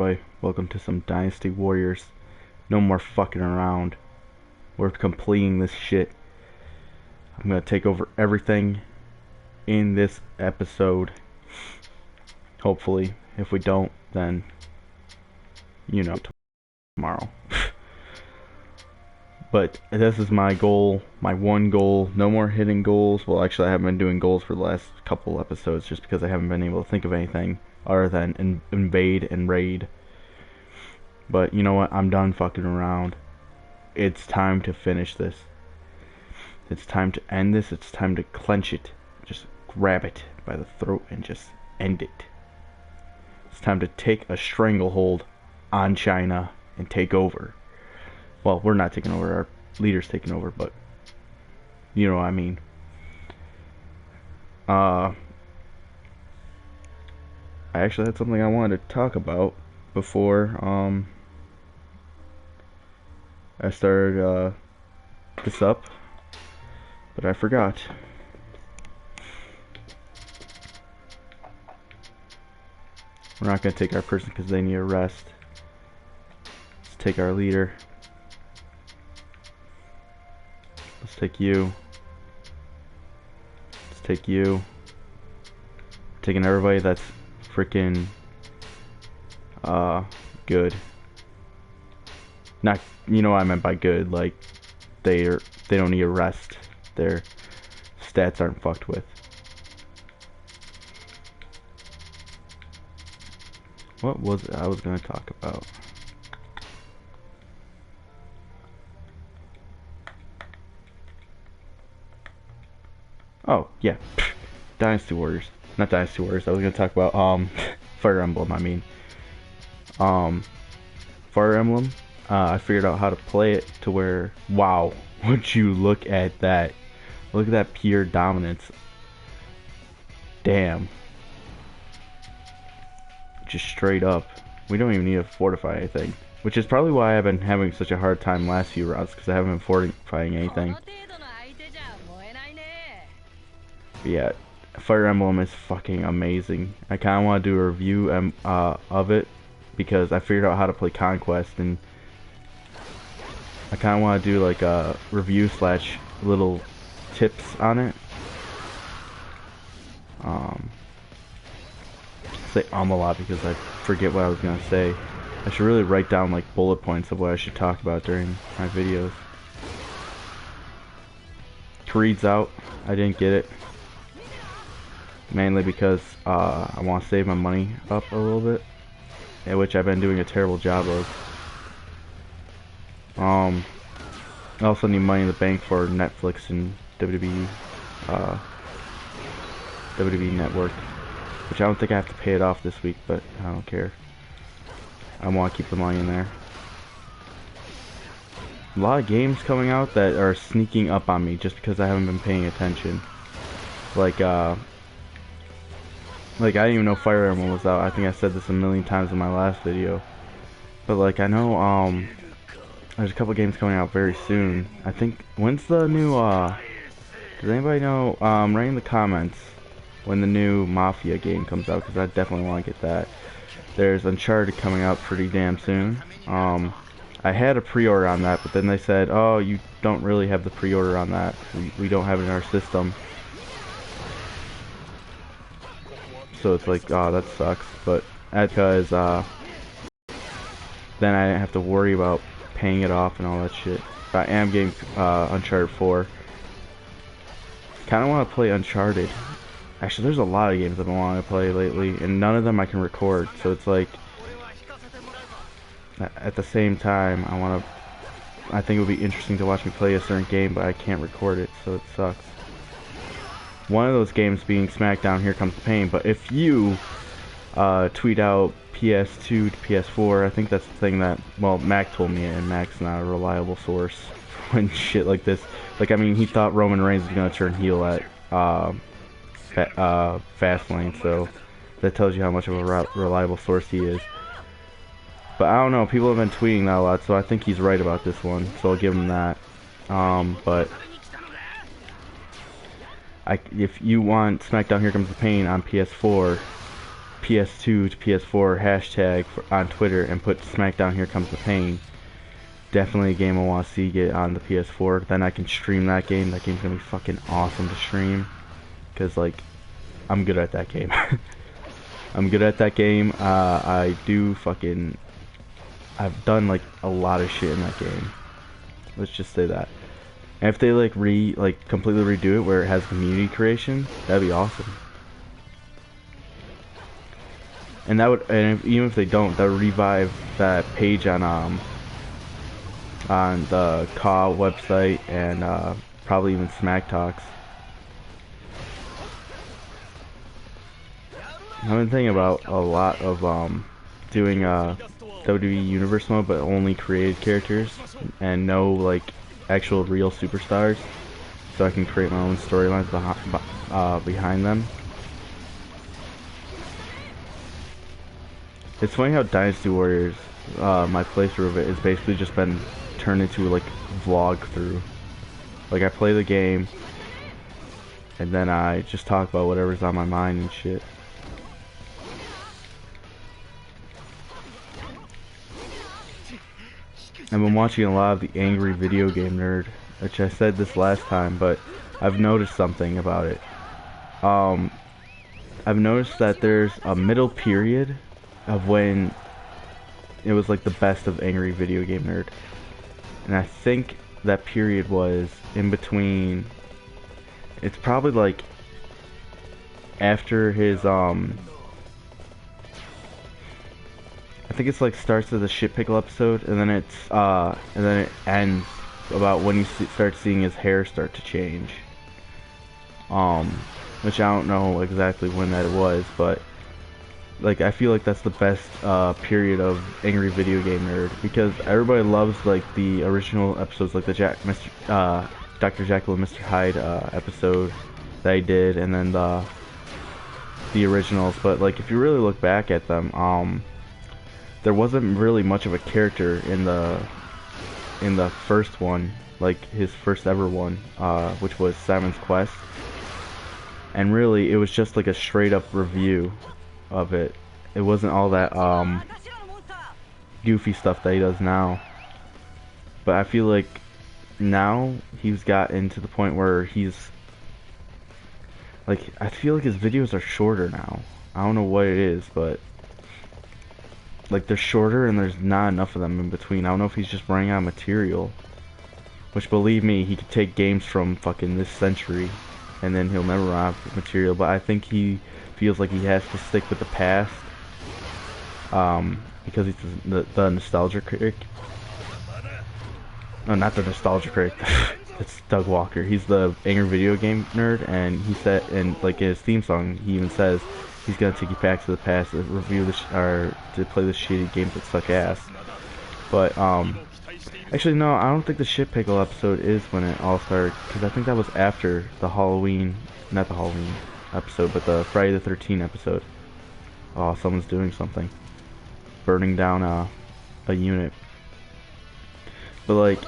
Boy, welcome to some Dynasty Warriors. No more fucking around. We're completing this shit. I'm gonna take over everything in this episode. Hopefully. If we don't, then you know, tomorrow. But this is my goal, my one goal. No more hitting goals. Well, actually, I haven't been doing goals for the last couple episodes just because I haven't been able to think of anything other than invade and raid. But you know what? I'm done fucking around. It's time to finish this. It's time to end this. It's time to clench it. Just grab it by the throat and just end it. It's time to take a stranglehold on China and take over. Well, we're not taking over. Our leader's taking over, but you know what I mean. I actually had something I wanted to talk about before I started this up, but I forgot. We're not gonna take our person because they need a rest. Let's take our leader. Let's take you. Let's take you. Taking everybody that's freaking good. Not, you know what I meant by good, like they don't need a rest. Their stats aren't fucked with. What was it I was gonna talk about? Oh, yeah. Dynasty Warriors. Not Dynasty Warriors. I was gonna talk about Fire Emblem, I mean. Fire Emblem. I figured out how to play it to where, wow, would you look at that. Look at that pure dominance. Damn. Just straight up. We don't even need to fortify anything. Which is probably why I've been having such a hard time last few rounds, because I haven't been fortifying anything. But yeah, Fire Emblem is fucking amazing. I kind of want to do a review of it, because I figured out how to play Conquest, and I kind of want to do like a review slash little tips on it. Say a lot because I forget what I was gonna say. I should really write down like bullet points of what I should talk about during my videos. Creed's out. I didn't get it. Mainly because I want to save my money up a little bit, which I've been doing a terrible job of. I also need money in the bank for Netflix and WWE Network, which I don't think I have to pay it off this week, but I don't care. I want to keep the money in there. A lot of games coming out that are sneaking up on me just because I haven't been paying attention. Like I didn't even know Fire Emblem was out. I think I said this a million times in my last video. But like I know there's a couple games coming out very soon. I think when's the new does anybody know, write in the comments when the new Mafia game comes out, because I definitely want to get that. There's Uncharted coming out pretty damn soon. I had a pre-order on that, but then they said, oh, you don't really have the pre-order on that. We don't have it in our system. So it's like, oh, that sucks. But because then I didn't have to worry about paying it off and all that shit. But I am getting Uncharted 4. Kind of want to play Uncharted. Actually, there's a lot of games I've been wanting to play lately, and none of them I can record. So it's like, at the same time, I think it would be interesting to watch me play a certain game, but I can't record it, so it sucks. One of those games being SmackDown Here Comes the Pain, but if you tweet out PS2 to PS4, I think that's the thing that, well, Mac told me, and Mac's not a reliable source when shit like this. Like, I mean, he thought Roman Reigns was gonna turn heel at Fastlane, so that tells you how much of a reliable source he is. But I don't know, people have been tweeting that a lot, so I think he's right about this one, so I'll give him that. But if you want SmackDown Here Comes the Pain on PS4, PS2 to PS4 hashtag on Twitter and put SmackDown Here Comes the Pain. Definitely a game I want to see get on the PS4. Then I can stream that game. That game's gonna be fucking awesome to stream. Cause like, I'm good at that game. I'm good at that game. I do fucking... I've done like a lot of shit in that game. Let's just say that. And if they like completely redo it where it has community creation, that'd be awesome. And that would, even if they don't, that would revive that page on the CAW website and probably even Smack Talks. I've been thinking about a lot of doing WWE Universe mode, but only created characters and no like actual real superstars, so I can create my own storylines behind them. It's funny how Dynasty Warriors, my playthrough of it, has basically just been turned into like vlog through. Like I play the game, and then I just talk about whatever's on my mind and shit. I've been watching a lot of the Angry Video Game Nerd, which I said this last time, but I've noticed something about it. I've noticed that there's a middle period of when it was like the best of Angry Video Game Nerd. And I think that period was in between, it's probably like after his I think it's like starts with a shit pickle episode, and then it ends about when you start seeing his hair start to change. Which I don't know exactly when that was, but like I feel like that's the best period of Angry Video Game Nerd, because everybody loves like the original episodes, like the Dr. Jekyll and Mr. Hyde episode that I did, and then the originals. But like if you really look back at them, there wasn't really much of a character in the first one, like his first ever one, which was Simon's Quest. And really, it was just like a straight up review of it. It wasn't all that goofy stuff that he does now. But I feel like now he's gotten to the point where he's like, I feel like his videos are shorter now. I don't know what it is, but like they're shorter and there's not enough of them in between. I don't know if he's just running out of material. Which, believe me, he could take games from fucking this century and then he'll never run out of material. But I think he feels like he has to stick with the past, because he's the nostalgia critic. No, not the nostalgia critic. It's Doug Walker. He's the Angry Video Game Nerd, and he said, and like in his theme song, he even says he's gonna take you back to the past to review or to play the shitty games that suck ass. But actually no, I don't think the shit pickle episode is when it all started, because I think that was after the Halloween, not the Halloween episode, but the Friday the 13th episode. Oh, someone's doing something, burning down a unit. But like,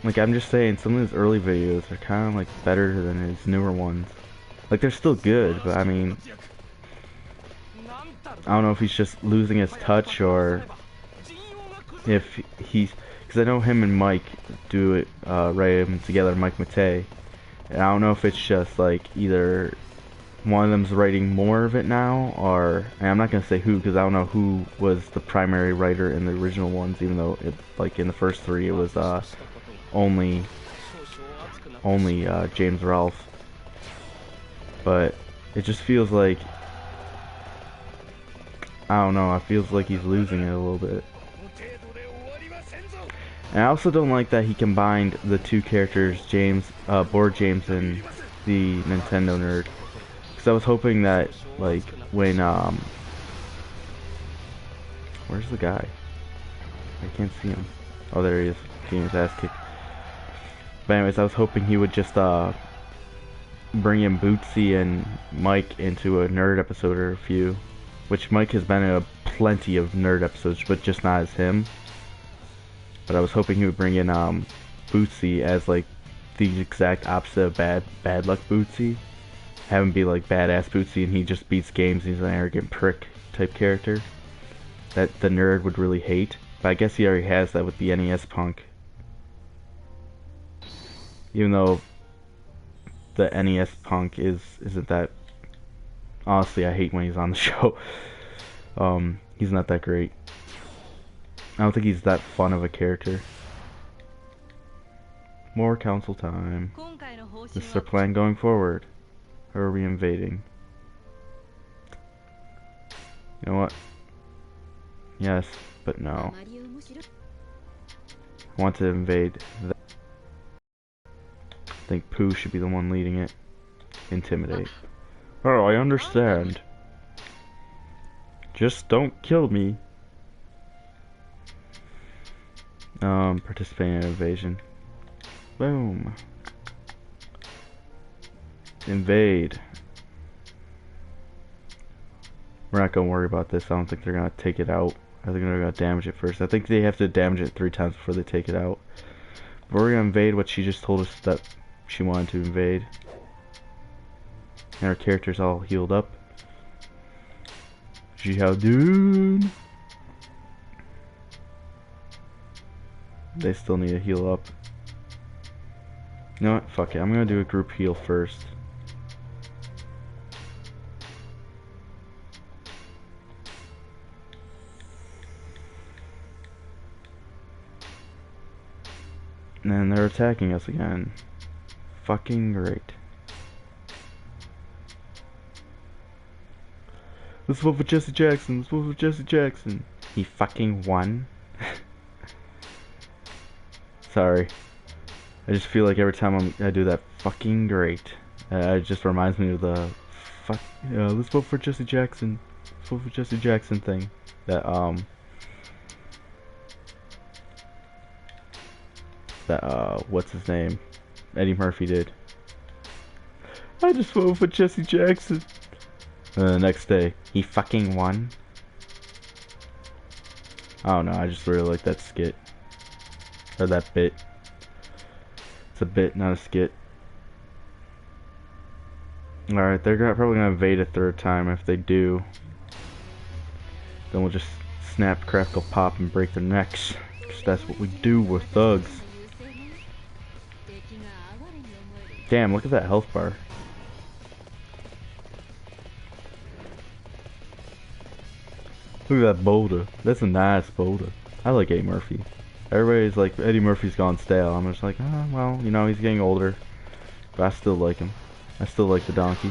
like I'm just saying, some of his early videos are kind of like better than his newer ones. Like they're still good, but I mean, I don't know if he's just losing his touch, or if he's, because I know him and Mike do it, write them together, Mike Matei, and I don't know if it's just like either one of them's writing more of it now, or, and I'm not gonna say who, because I don't know who was the primary writer in the original ones, even though it, like in the first three it was only James Rolfe. But it just feels like, I don't know, it feels like he's losing it a little bit. And I also don't like that he combined the two characters, Board James and the Nintendo Nerd. Because I was hoping that, like, when, where's the guy? I can't see him. Oh, there he is, getting his ass kicked. But anyways, I was hoping he would just, bring in Bootsy and Mike into a nerd episode or a few. Which Mike has been in plenty of nerd episodes, but just not as him. But I was hoping he would bring in Bootsy as like the exact opposite of bad luck Bootsy. Have him be like badass Bootsy and he just beats games and he's an arrogant prick type character that the nerd would really hate. But I guess he already has that with the NES Punk. Even though the NES Punk isn't that, honestly I hate when he's on the show. He's not that great. I don't think he's that fun of a character. More council time. This is our plan going forward. Or are we invading? You know what? Yes, but no. I want to invade that. I think Pooh should be the one leading it. Intimidate. Oh, I understand. Just don't kill me. Participate in invasion. Boom. Invade. We're not gonna worry about this. I don't think they're gonna take it out. I think they're gonna damage it first. I think they have to damage it 3 times before they take it out. But we're gonna invade what she just told us that she wanted to invade. And our character's all healed up. See how dude? They still need to heal up. You know what? Fuck it. I'm gonna do a group heal first. And then they're attacking us again. Fucking great. Let's vote for Jesse Jackson. Let's vote for Jesse Jackson. He fucking won. Sorry. I just feel like every time I do that fucking great, it just reminds me of the fuck. Let's vote for Jesse Jackson. Let's vote for Jesse Jackson thing. That what's his name? Eddie Murphy did. I just voted for Jesse Jackson. The next day, he fucking won. I don't know, I just really like that skit. Or that bit. It's a bit, not a skit. Alright, they're probably gonna invade a 3rd time. If they do, then we'll just snap, crackle, pop, and break their necks. Because that's what we do, we're thugs. Damn, look at that health bar. Look at that boulder. That's a nice boulder. I like Eddie Murphy. Everybody's like, Eddie Murphy's gone stale. I'm just like, oh, well, you know, he's getting older. But I still like him. I still like the donkey.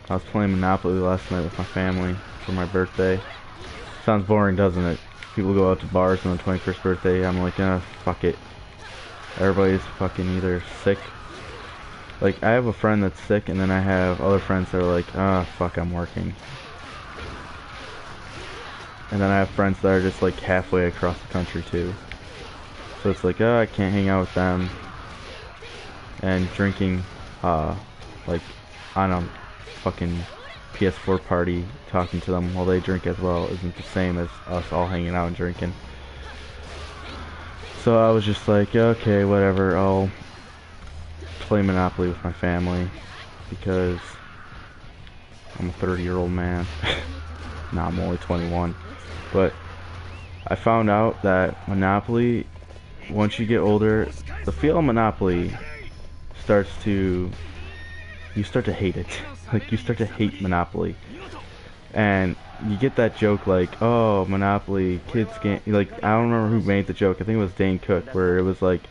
I was playing Monopoly last night with my family for my birthday. Sounds boring, doesn't it? People go out to bars on the 21st birthday. I'm like, fuck it. Everybody's fucking either sick. Like, I have a friend that's sick, and then I have other friends that are like, fuck, I'm working. And then I have friends that are just like halfway across the country too. So it's like, I can't hang out with them. And drinking, like, on a fucking PS4 party, talking to them while they drink as well isn't the same as us all hanging out and drinking. So I was just like, okay, whatever, I'll play Monopoly with my family because I'm a 30-year-old man. Nah, I'm only 21. But I found out that Monopoly, once you get older, the feel of Monopoly starts to, you start to hate it. Like, you start to hate Monopoly. And you get that joke like, oh, Monopoly, kids can't, like, I don't remember who made the joke. I think it was Dane Cook, where it was like,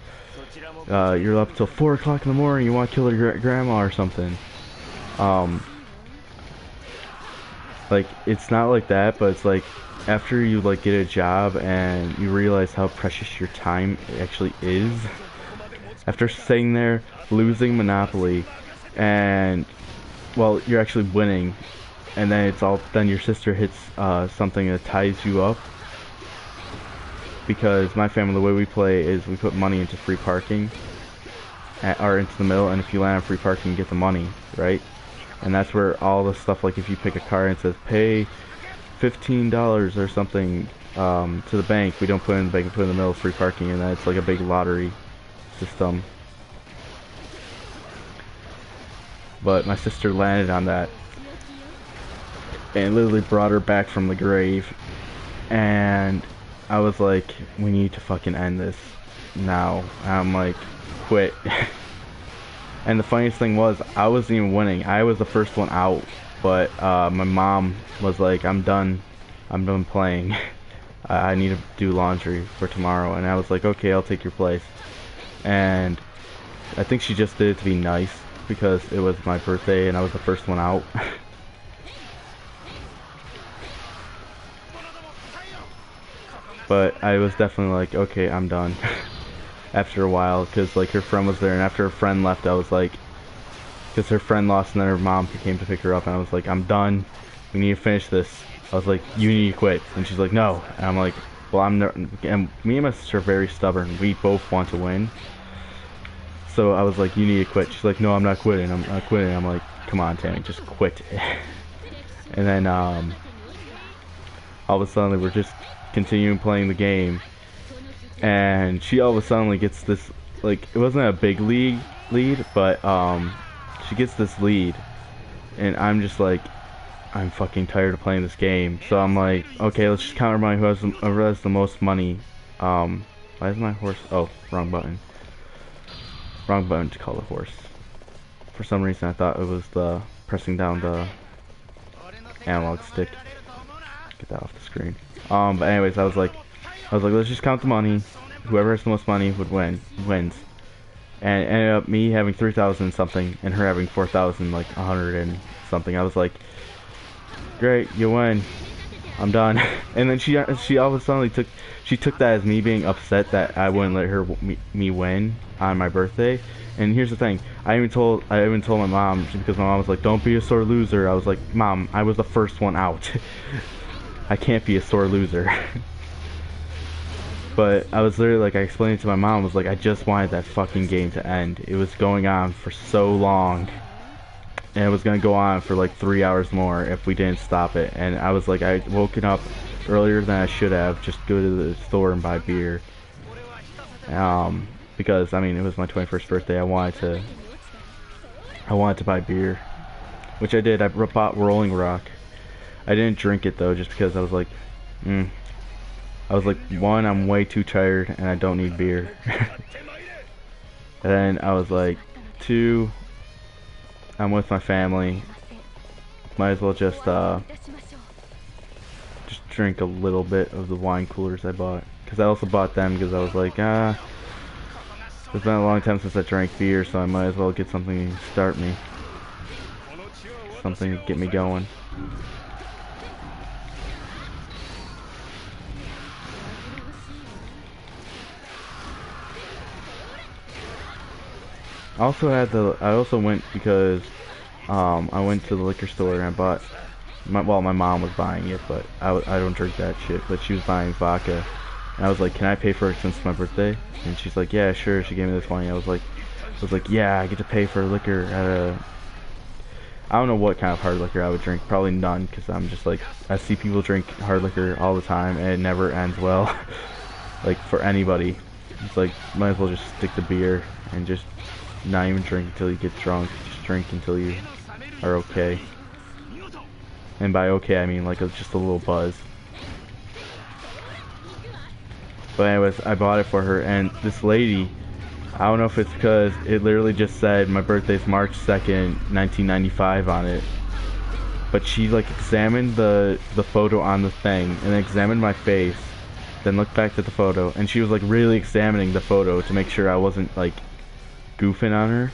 you're up till 4 o'clock in the morning, you want to kill your grandma or something. Like, it's not like that, but it's like, after you, like, get a job and you realize how precious your time actually is, after sitting there, losing Monopoly, and, well, you're actually winning, and then it's all, then your sister hits, something that ties you up, because my family, the way we play is we put money into free parking, or into the middle, and if you land on free parking, you get the money, right? And that's where all the stuff, like if you pick a car and it says pay $15 or something to the bank, we don't put it in the bank, we put it in the middle, free parking, and then it's like a big lottery system. But my sister landed on that and literally brought her back from the grave, and I was like, we need to fucking end this now. I'm like, quit. And the funniest thing was, I wasn't even winning. I was the first one out, but my mom was like, I'm done playing. I need to do laundry for tomorrow. And I was like, okay, I'll take your place. And I think she just did it to be nice, because it was my birthday and I was the first one out. But I was definitely like, okay, I'm done. After a while, because like her friend was there, and after her friend left, I was like, because her friend lost and then her mom came to pick her up, and I was like, I'm done, we need to finish this. I was like, you need to quit. And she's like, no. And I'm like, well, I'm not. And me and my sister are very stubborn, we both want to win. So I was like, you need to quit. She's like, no, I'm not quitting, I'm not quitting. I'm like, come on, Tammy, just quit. And then all of a sudden we're just continuing playing the game, and she all of a sudden gets this, like, it wasn't a big lead, but she gets this lead, and I'm just like, I'm fucking tired of playing this game. So I'm like, okay, let's just count everybody who has the most money. Why is my horse? Oh, wrong button to call the horse. For some reason I thought it was the pressing down the analog stick. Get that off the screen. But anyways, I was like, let's just count the money. Whoever has the most money wins. And it ended up me having 3,000 something and her having 4,000, like 100 and something. I was like, great, you win. I'm done. And then she all of a sudden took that as me being upset that I wouldn't let her me win on my birthday. And here's the thing, I even told my mom, because my mom was like, don't be a sore loser. I was like, Mom, I was the first one out. I can't be a sore loser. But I was literally like, I explained it to my mom, I was like, I just wanted that fucking game to end. It was going on for so long, and it was gonna go on for like 3 hours more if we didn't stop it. And I was like, I woken up earlier than I should have, just go to the store and buy beer. Because I mean, it was my 21st birthday. I wanted to buy beer, which I did. I bought Rolling Rock. I didn't drink it though, just because I was like, one, I'm way too tired and I don't need beer. And then I was like, two, I'm with my family, might as well just drink a little bit of the wine coolers I bought. Because I also bought them because I was like, it's been a long time since I drank beer, so I might as well get something to start me, something to get me going. I also went because I went to the liquor store and I bought my mom was buying it, but I don't drink that shit, but she was buying vodka, and I was like, can I pay for it since it's my birthday? And she's like, yeah, sure. She gave me this money. I was like, yeah, I get to pay for liquor at a, I don't know what kind of hard liquor I would drink, probably none, because I'm just like, I see people drink hard liquor all the time and it never ends well. Like, for anybody, it's like, might as well just stick to beer and just not even drink until you get drunk. Just drink until you are okay. And by okay, I mean like just a little buzz. But anyways, I bought it for her, and this lady, I don't know if it's because it literally just said my birthday's March 2nd, 1995 on it, but she like examined the photo on the thing, and then examined my face, then looked back at the photo, and she was like really examining the photo to make sure I wasn't like goofing on her.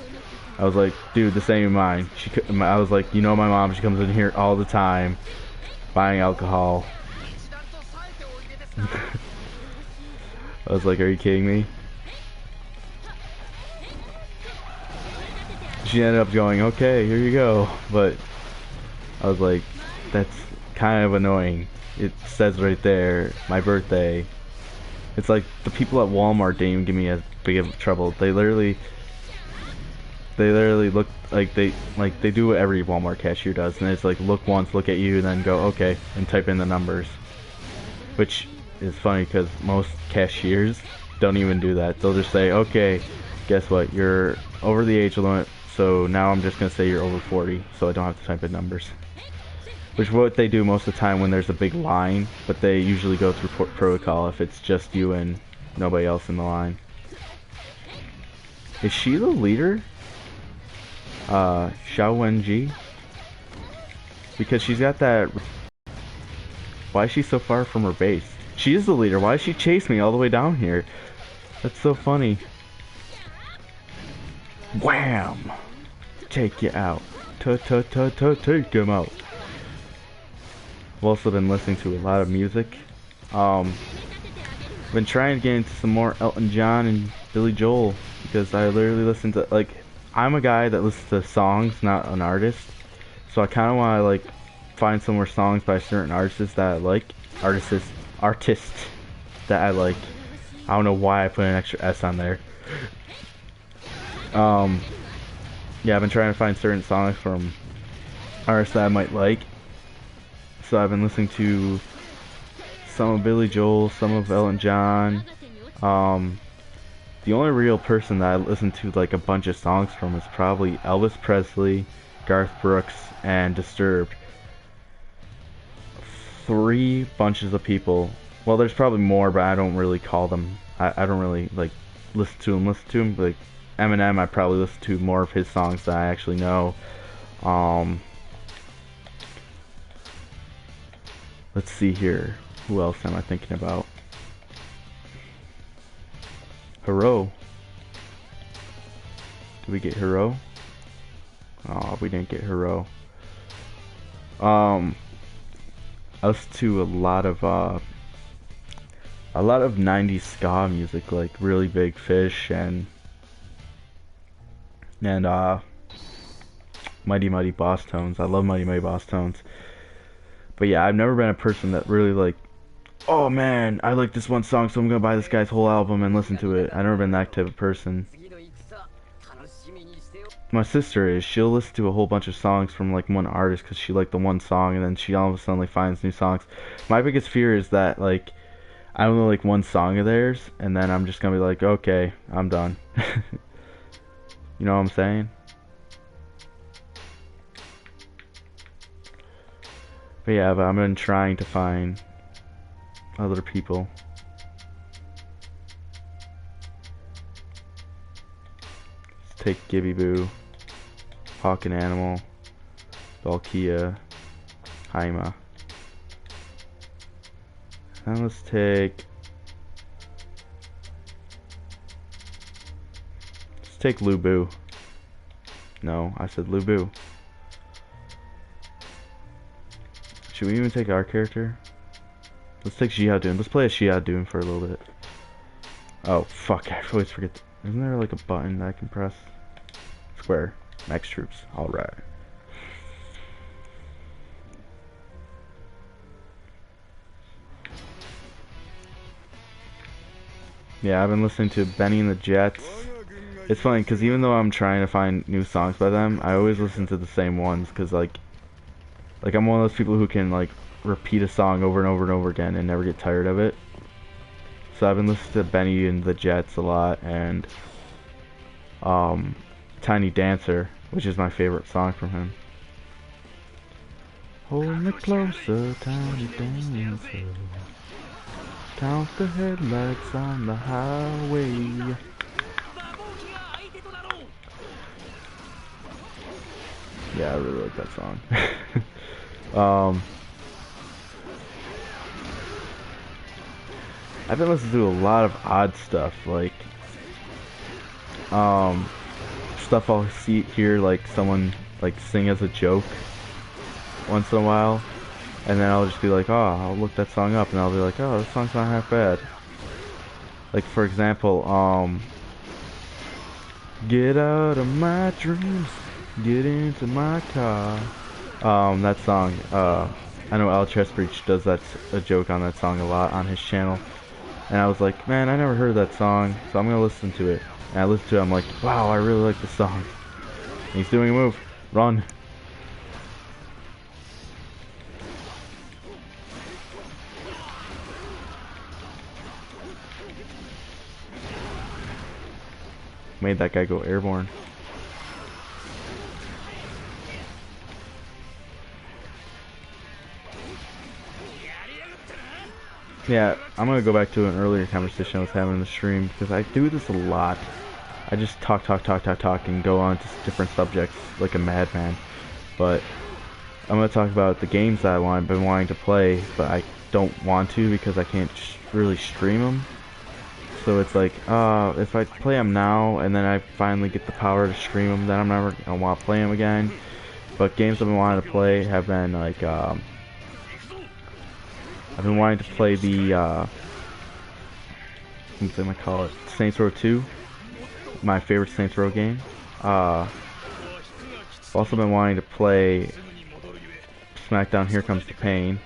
I was like, dude, this ain't mine. I was like, you know my mom, she comes in here all the time buying alcohol. I was like, are you kidding me? She ended up going, okay, here you go. But I was like, that's kind of annoying. It says right there, my birthday. It's like the people at Walmart didn't even give me as big of trouble. They literally they literally look they do what every Walmart cashier does, and it's like look once, look at you, and then go okay and type in the numbers. Which is funny because most cashiers don't even do that. They'll just say, okay, guess what? You're over the age limit, so now I'm just gonna say you're over 40, so I don't have to type in numbers. Which is what they do most of the time when there's a big line, but they usually go through protocol if it's just you and nobody else in the line. Is she the leader? Xiao Wenji? Because she's got that... Why is she so far from her base? She is the leader. Why did she chase me all the way down here? That's so funny. Wham! Take you out. Take him out. I've also been listening to a lot of music. Been trying to get into some more Elton John and Billy Joel because I literally listen to, like, I'm a guy that listens to songs, not an artist. So I kind of want to, like, find some more songs by certain artists that I like. Artists that I like. I don't know why I put an extra S on there. Yeah, I've been trying to find certain songs from artists that I might like. So I've been listening to some of Billy Joel, some of Elton John. The only real person that I listen to like a bunch of songs from is probably Elvis Presley, Garth Brooks, and Disturbed. 3 bunches of people. Well, there's probably more, but I don't really call them. I don't really like listen to them. Like Eminem, I probably listen to more of his songs that I actually know. Let's see here. Who else am I thinking about? Hero. Did we get Hero? Oh, we didn't get Hero. I listen to a lot of 90s ska music, like Really Big Fish and Mighty Mighty Boss Tones. I love Mighty Mighty Boss Tones. But yeah, I've never been a person that really like, oh man, I like this one song, so I'm gonna buy this guy's whole album and listen to it. I've never been that type of person. My sister is. She'll listen to a whole bunch of songs from like one artist because she liked the one song, and then she all of a sudden like, finds new songs. My biggest fear is that like I only like one song of theirs, and then I'm just gonna be like, okay, I'm done. You know what I'm saying? But yeah, I've been trying to find other people. Let's take Gibby Boo, Hawk and Animal, Valkia, Haima. And let's take Lubu. No, I said Lubu. Should we even take our character? Let's take Xiaodun. Let's play as Xiaodun for a little bit. Oh, fuck. I always forget. Isn't there like a button that I can press? Square. Max troops. Alright. Yeah, I've been listening to Benny and the Jets. It's funny, because even though I'm trying to find new songs by them, I always listen to the same ones, because like I'm one of those people who can like repeat a song over and over and over again and never get tired of it. So I've been listening to Benny and the Jets a lot, and Tiny Dancer, which is my favorite song from him. Hold me closer, Tiny Dancer. Count the headlights on the highway. Yeah, I really like that song. I've been listening to a lot of odd stuff, like stuff I'll hear like someone like sing as a joke once in a while, and then I'll just be like, oh, I'll look that song up, and I'll be like, oh, this song's not half bad. Like for example, get out of my dreams, get into my car. That song, I know Al Chestbreach does a joke on that song a lot on his channel, and I was like, man, I never heard that song, so I'm gonna listen to it. And I listened to it, I'm like, wow, I really like the song. He's doing a move. Run. Made that guy go airborne. Yeah, I'm gonna go back to an earlier conversation I was having in the stream because I do this a lot. I just talk, and go on to different subjects like a madman. But I'm gonna talk about the games that I've been wanting to play, but I don't want to because I can't really stream them. So it's like, if I play them now and then I finally get the power to stream them, then I'm never gonna want to play them again. But games I've been wanting to play have been like, I've been wanting to play the, what am I call it? Saints Row 2, my favorite Saints Row game. I've also been wanting to play SmackDown Here Comes the Pain.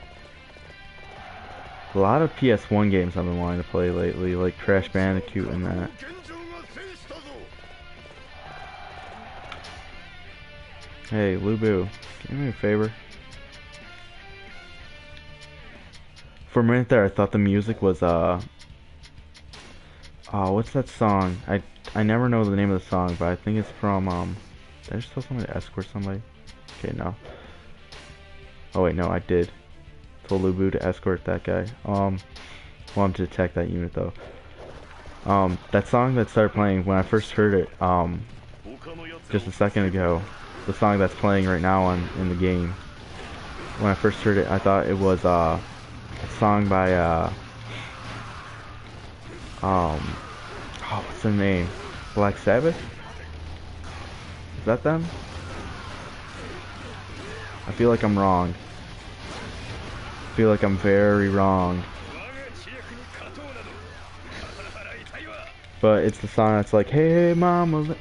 A lot of PS1 games I've been wanting to play lately, like Crash Bandicoot and that. Hey, Lubu, do me a favor. For a minute there, I thought the music was, what's that song? I never know the name of the song, but I think it's from, did I just tell somebody to escort somebody? Okay, no. Oh wait, no, I did. Told Lubu to escort that guy. Wanted to attack that unit though. That song that started playing when I first heard it, just a second ago, the song that's playing right now in the game. When I first heard it, I thought it was a song by what's the name? Black Sabbath? Is that them? I feel like I'm wrong. I feel like I'm very wrong. But it's the song that's like, hey mama,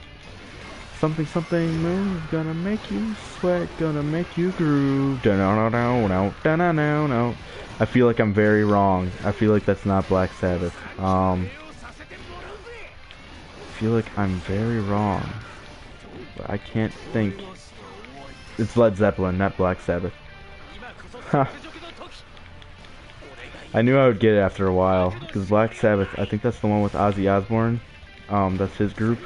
something something move, gonna make you sweat, gonna make you groove. Da-na-na-na-na, I feel like I'm very wrong. I feel like that's not Black Sabbath. I feel like I'm very wrong. But I can't think. It's Led Zeppelin, not Black Sabbath. Ha. I knew I would get it after a while, because Black Sabbath, I think that's the one with Ozzy Osbourne. That's his group,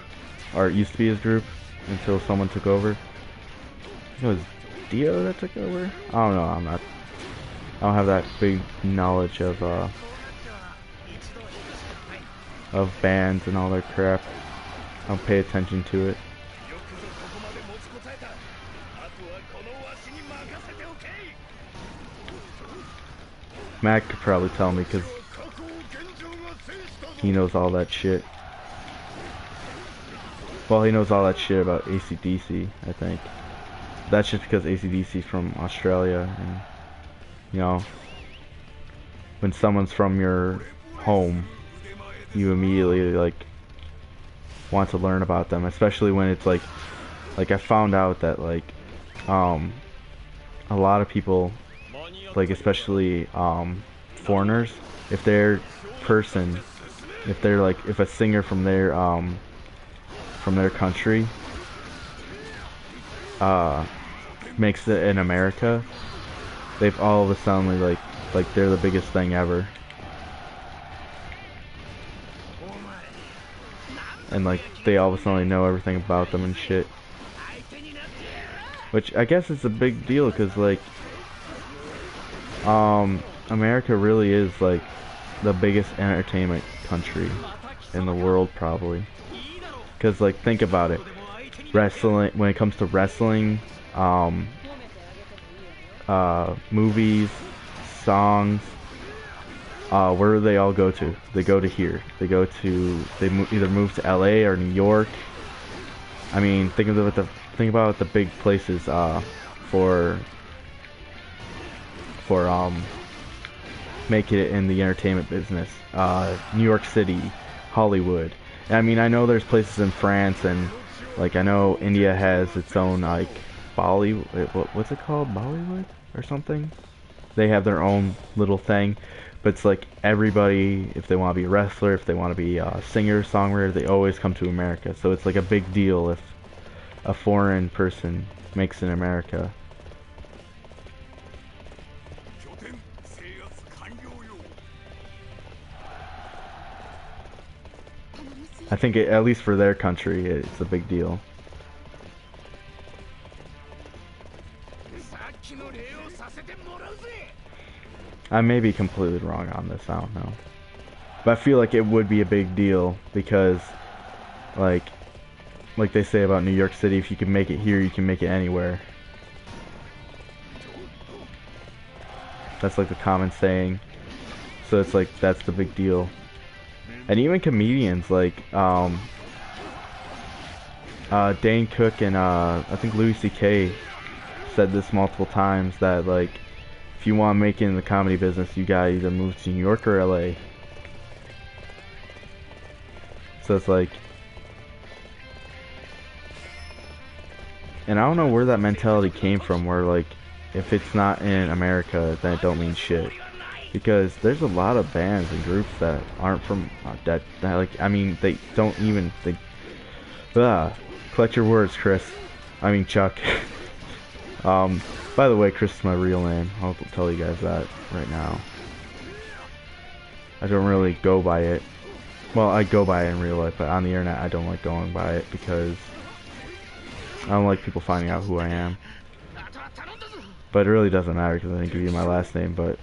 or it used to be his group, until someone took over. I think it was Dio that took over? I don't know, I don't have that big knowledge of bands and all their crap. I don't pay attention to it. Matt could probably tell me because he knows all that shit. Well, he knows all that shit about AC/DC, I think. That's just because AC/DC is from Australia, and you know, when someone's from your home, you immediately like want to learn about them, especially when it's like I found out that like a lot of people, like especially foreigners, if a singer from their country makes it in America, they've all of a sudden like they're the biggest thing ever, and like they all of a sudden know everything about them and shit, which I guess is a big deal because like America really is like the biggest entertainment country in the world probably, because like think about it, wrestling, when it comes to wrestling, movies, songs, where do they all go to? They go to here. They either move to LA or New York. I mean, think about the big places for making it in the entertainment business. New York City, Hollywood. I mean, I know there's places in France, and like I know India has its own like what's it called? Bollywood or something? They have their own little thing, but it's like everybody, if they want to be a wrestler, if they want to be a singer, songwriter, they always come to America. So it's like a big deal if a foreign person makes in America. I think at least for their country, it's a big deal. I may be completely wrong on this, I don't know. But I feel like it would be a big deal because, like they say about New York City, if you can make it here, you can make it anywhere. That's like the common saying. So it's like, that's the big deal. And even comedians like Dane Cook and I think Louis C.K. said this multiple times, that like if you want to make it in the comedy business, you gotta either move to New York or LA. So it's like, and I don't know where that mentality came from, where like if it's not in America then it don't mean shit. Because there's a lot of bands and groups that aren't from that like, I mean, they don't even collect your words, Chris. I mean Chuck. By the way, Chris is my real name. I'll tell you guys that right now. I don't really go by it. Well, I go by it in real life, but on the internet I don't like going by it because I don't like people finding out who I am. But it really doesn't matter because I didn't give you my last name, but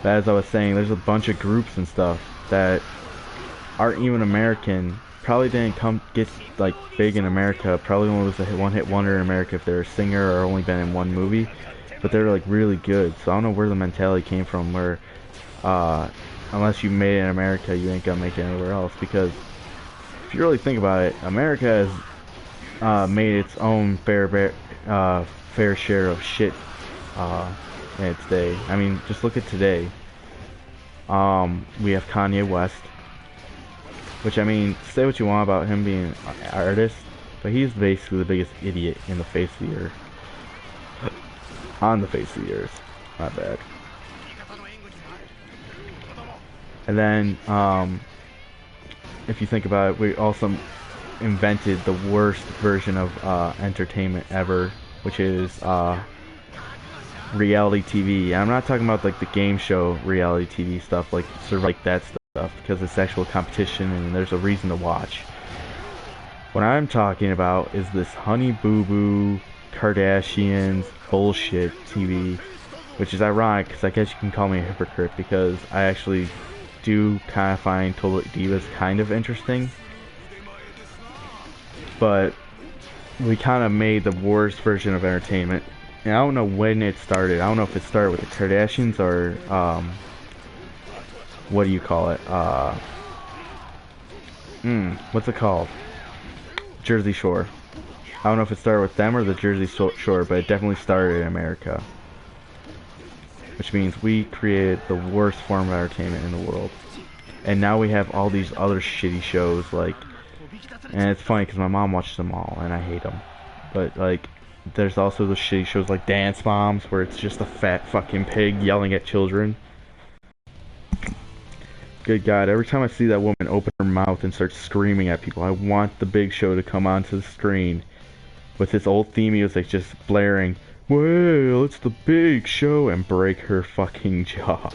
as I was saying, there's a bunch of groups and stuff that aren't even American. Probably didn't get like big in America. Probably only was a one-hit wonder in America if they're a singer or only been in one movie. But they're like really good. So I don't know where the mentality came from, where unless you made it in America, you ain't gonna make it anywhere else. Because if you really think about it, America has made its own fair share of shit in its day. I mean, just look at today. We have Kanye West, which, I mean, say what you want about him being an artist, but he's basically the biggest idiot in the face of the earth. On the face of the earth. Not bad. And then, if you think about it, we also invented the worst version of entertainment ever, which is reality TV. I'm not talking about like the game show reality TV stuff, like sort of like that stuff, because it's actual competition and there's a reason to watch. What I'm talking about is this Honey Boo Boo, Kardashians bullshit TV, which is ironic because I guess you can call me a hypocrite because I actually do kind of find Total Divas kind of interesting, but we kind of made the worst version of entertainment. And I don't know when it started. I don't know if it started with the Kardashians or what do you call it? What's it called? Jersey Shore. I don't know if it started with them or the Jersey Shore, but it definitely started in America. Which means we created the worst form of entertainment in the world. And now we have all these other shitty shows, like, and it's funny because my mom watches them all and I hate them. But like, there's also the shitty shows like Dance Moms, where it's just a fat fucking pig yelling at children. Good God, every time I see that woman open her mouth and start screaming at people, I want the Big Show to come onto the screen with his old theme music just blaring, "Well, it's the Big Show," and break her fucking jaw.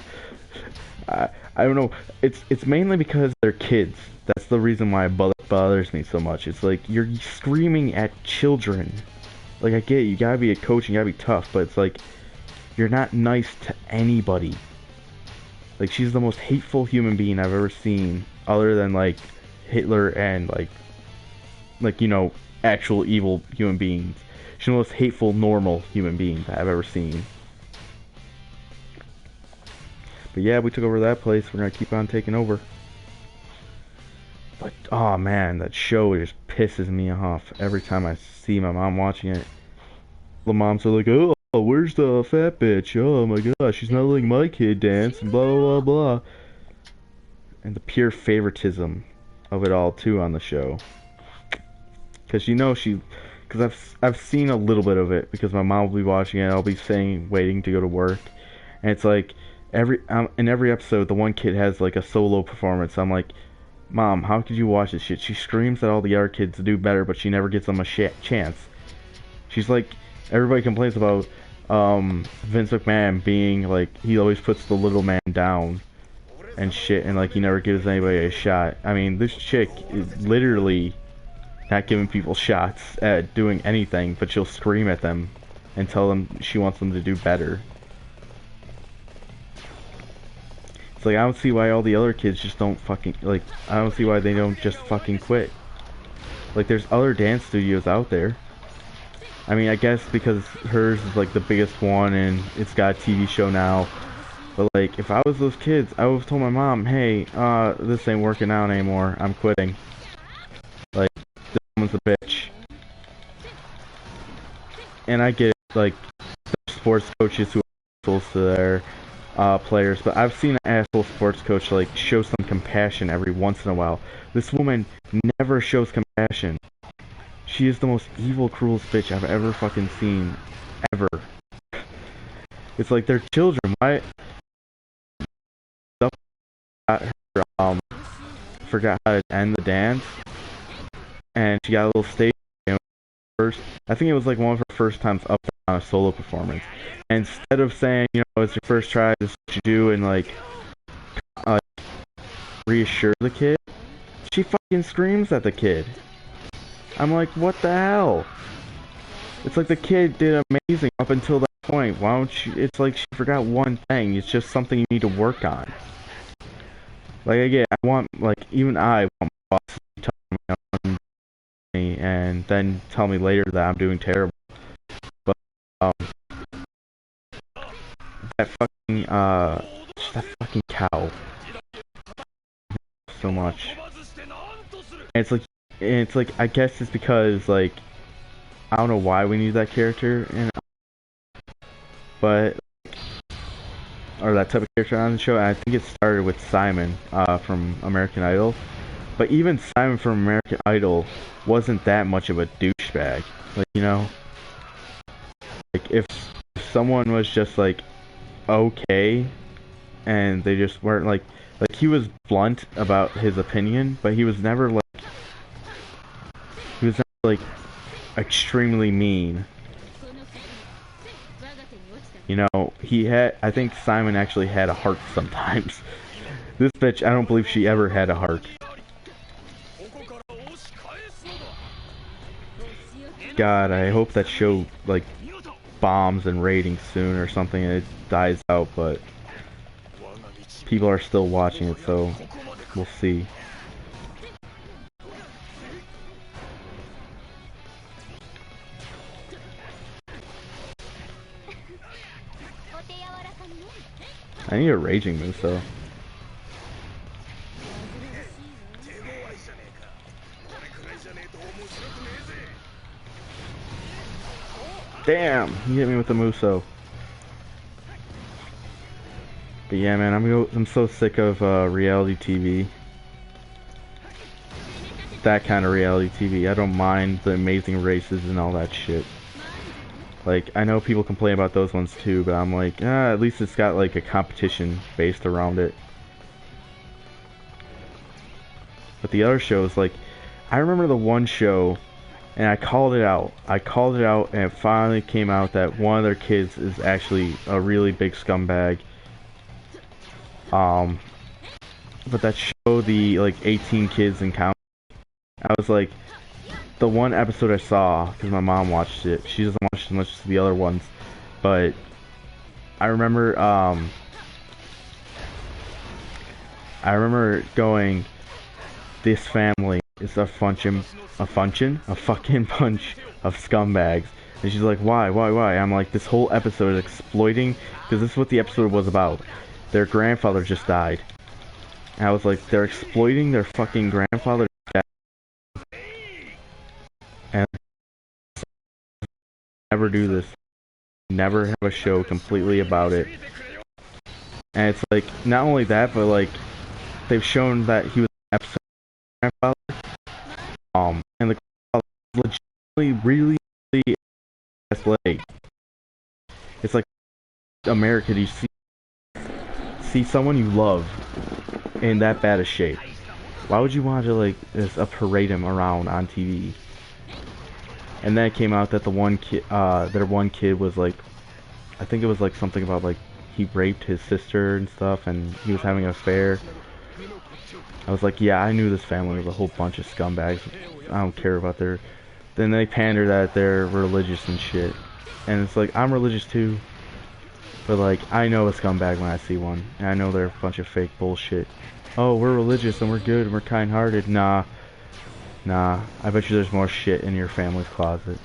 I don't know. It's mainly because they're kids. That's the reason why it bothers me so much. It's like, you're screaming at children. Like, I get it, you gotta be a coach, you gotta be tough, but it's like, you're not nice to anybody. Like, she's the most hateful human being I've ever seen, other than like Hitler and like you know, actual evil human beings. She's the most hateful normal human being that I've ever seen. But yeah, we took over that place. We're gonna keep on taking over. But oh man, that show just pisses me off every time I see my mom watching it. The moms are like, "Oh, where's the fat bitch? Oh my gosh, she's not letting my kid dance," and blah blah blah blah. And the pure favoritism of it all too on the show. Cause you know because I've seen a little bit of it because my mom will be watching it. I'll be waiting to go to work, and it's like in every episode the one kid has like a solo performance. I'm like, Mom, how could you watch this shit? She screams at all the other kids to do better, but she never gives them a chance. She's like, everybody complains about Vince McMahon being like, he always puts the little man down and shit, and like he never gives anybody a shot. I mean, this chick is literally not giving people shots at doing anything, but she'll scream at them and tell them she wants them to do better. It's like, I don't see why all the other kids just don't fucking, like, I don't see why they don't just fucking quit. Like, there's other dance studios out there. I mean, I guess because hers is like the biggest one and it's got a TV show now. But like, if I was those kids, I would have told my mom, hey, this ain't working out anymore. I'm quitting. Like, this woman's a bitch. And I get it, like, sports coaches who are assholes to their players, but I've seen an asshole sports coach like show some compassion every once in a while. This woman never shows compassion. She is the most evil, cruelest bitch I've ever fucking seen, ever. It's like they're children. Why? Forgot how to end the dance, and she got a little stage first. I think it was like one of her first times up on a solo performance. And instead of saying, you know, it's your first try, this is what you do, and like reassure the kid, she fucking screams at the kid. I'm like, what the hell? It's like the kid did amazing up until that point. Why don't you? It's like she forgot one thing. It's just something you need to work on. Like, again, I want, like, even I want my boss to tell me and then tell me later that I'm doing terrible. But that fucking cow so much. And it's like I guess it's because like I don't know why we need that character but or that type of character on the show. And I think it started with Simon from American Idol. But even Simon from American Idol wasn't that much of a douchebag. Like, you know, like if someone was just like okay and they just weren't like he was blunt about his opinion, but he was never like extremely mean. You know, I think Simon actually had a heart sometimes. This bitch, I don't believe she ever had a heart. God, I hope that show like bombs and ratings soon or something and it dies out, but people are still watching it, so we'll see. I need a raging move though. Damn, he hit me with the Muso. But yeah, man, I'm so sick of reality TV. That kind of reality TV. I don't mind the Amazing Races and all that shit. Like, I know people complain about those ones too, but I'm like, at least it's got like a competition based around it. But the other shows, like, I remember the one show, and I called it out. And it finally came out that one of their kids is actually a really big scumbag. But that show, the like 18 kids and count, I was like, the one episode I saw, because my mom watched it. She doesn't watch as much as the other ones, but I remember going, this family is a fucking bunch of scumbags. And she's like, why? I'm like, this whole episode is exploiting, because this is what the episode was about. Their grandfather just died. And I was like, they're exploiting their fucking grandfather death. And never do this. Never have a show completely about it. And it's like, not only that, but like, they've shown that he was an episode grandfather. And the grandfather legitimately really leg. It's like, America, do you see someone you love in that bad of shape? Why would you want to like just parade him around on TV? And then it came out that the one kid, their one kid was like, I think it was like something about like he raped his sister and stuff, and he was having an affair. I was like, yeah, I knew this family was a whole bunch of scumbags. I don't care about their. Then they pander that they're religious and shit, and it's like I'm religious too, but like I know a scumbag when I see one, and I know they're a bunch of fake bullshit. Oh, we're religious and we're good and we're kind-hearted. Nah, I bet you there's more shit in your family's closet.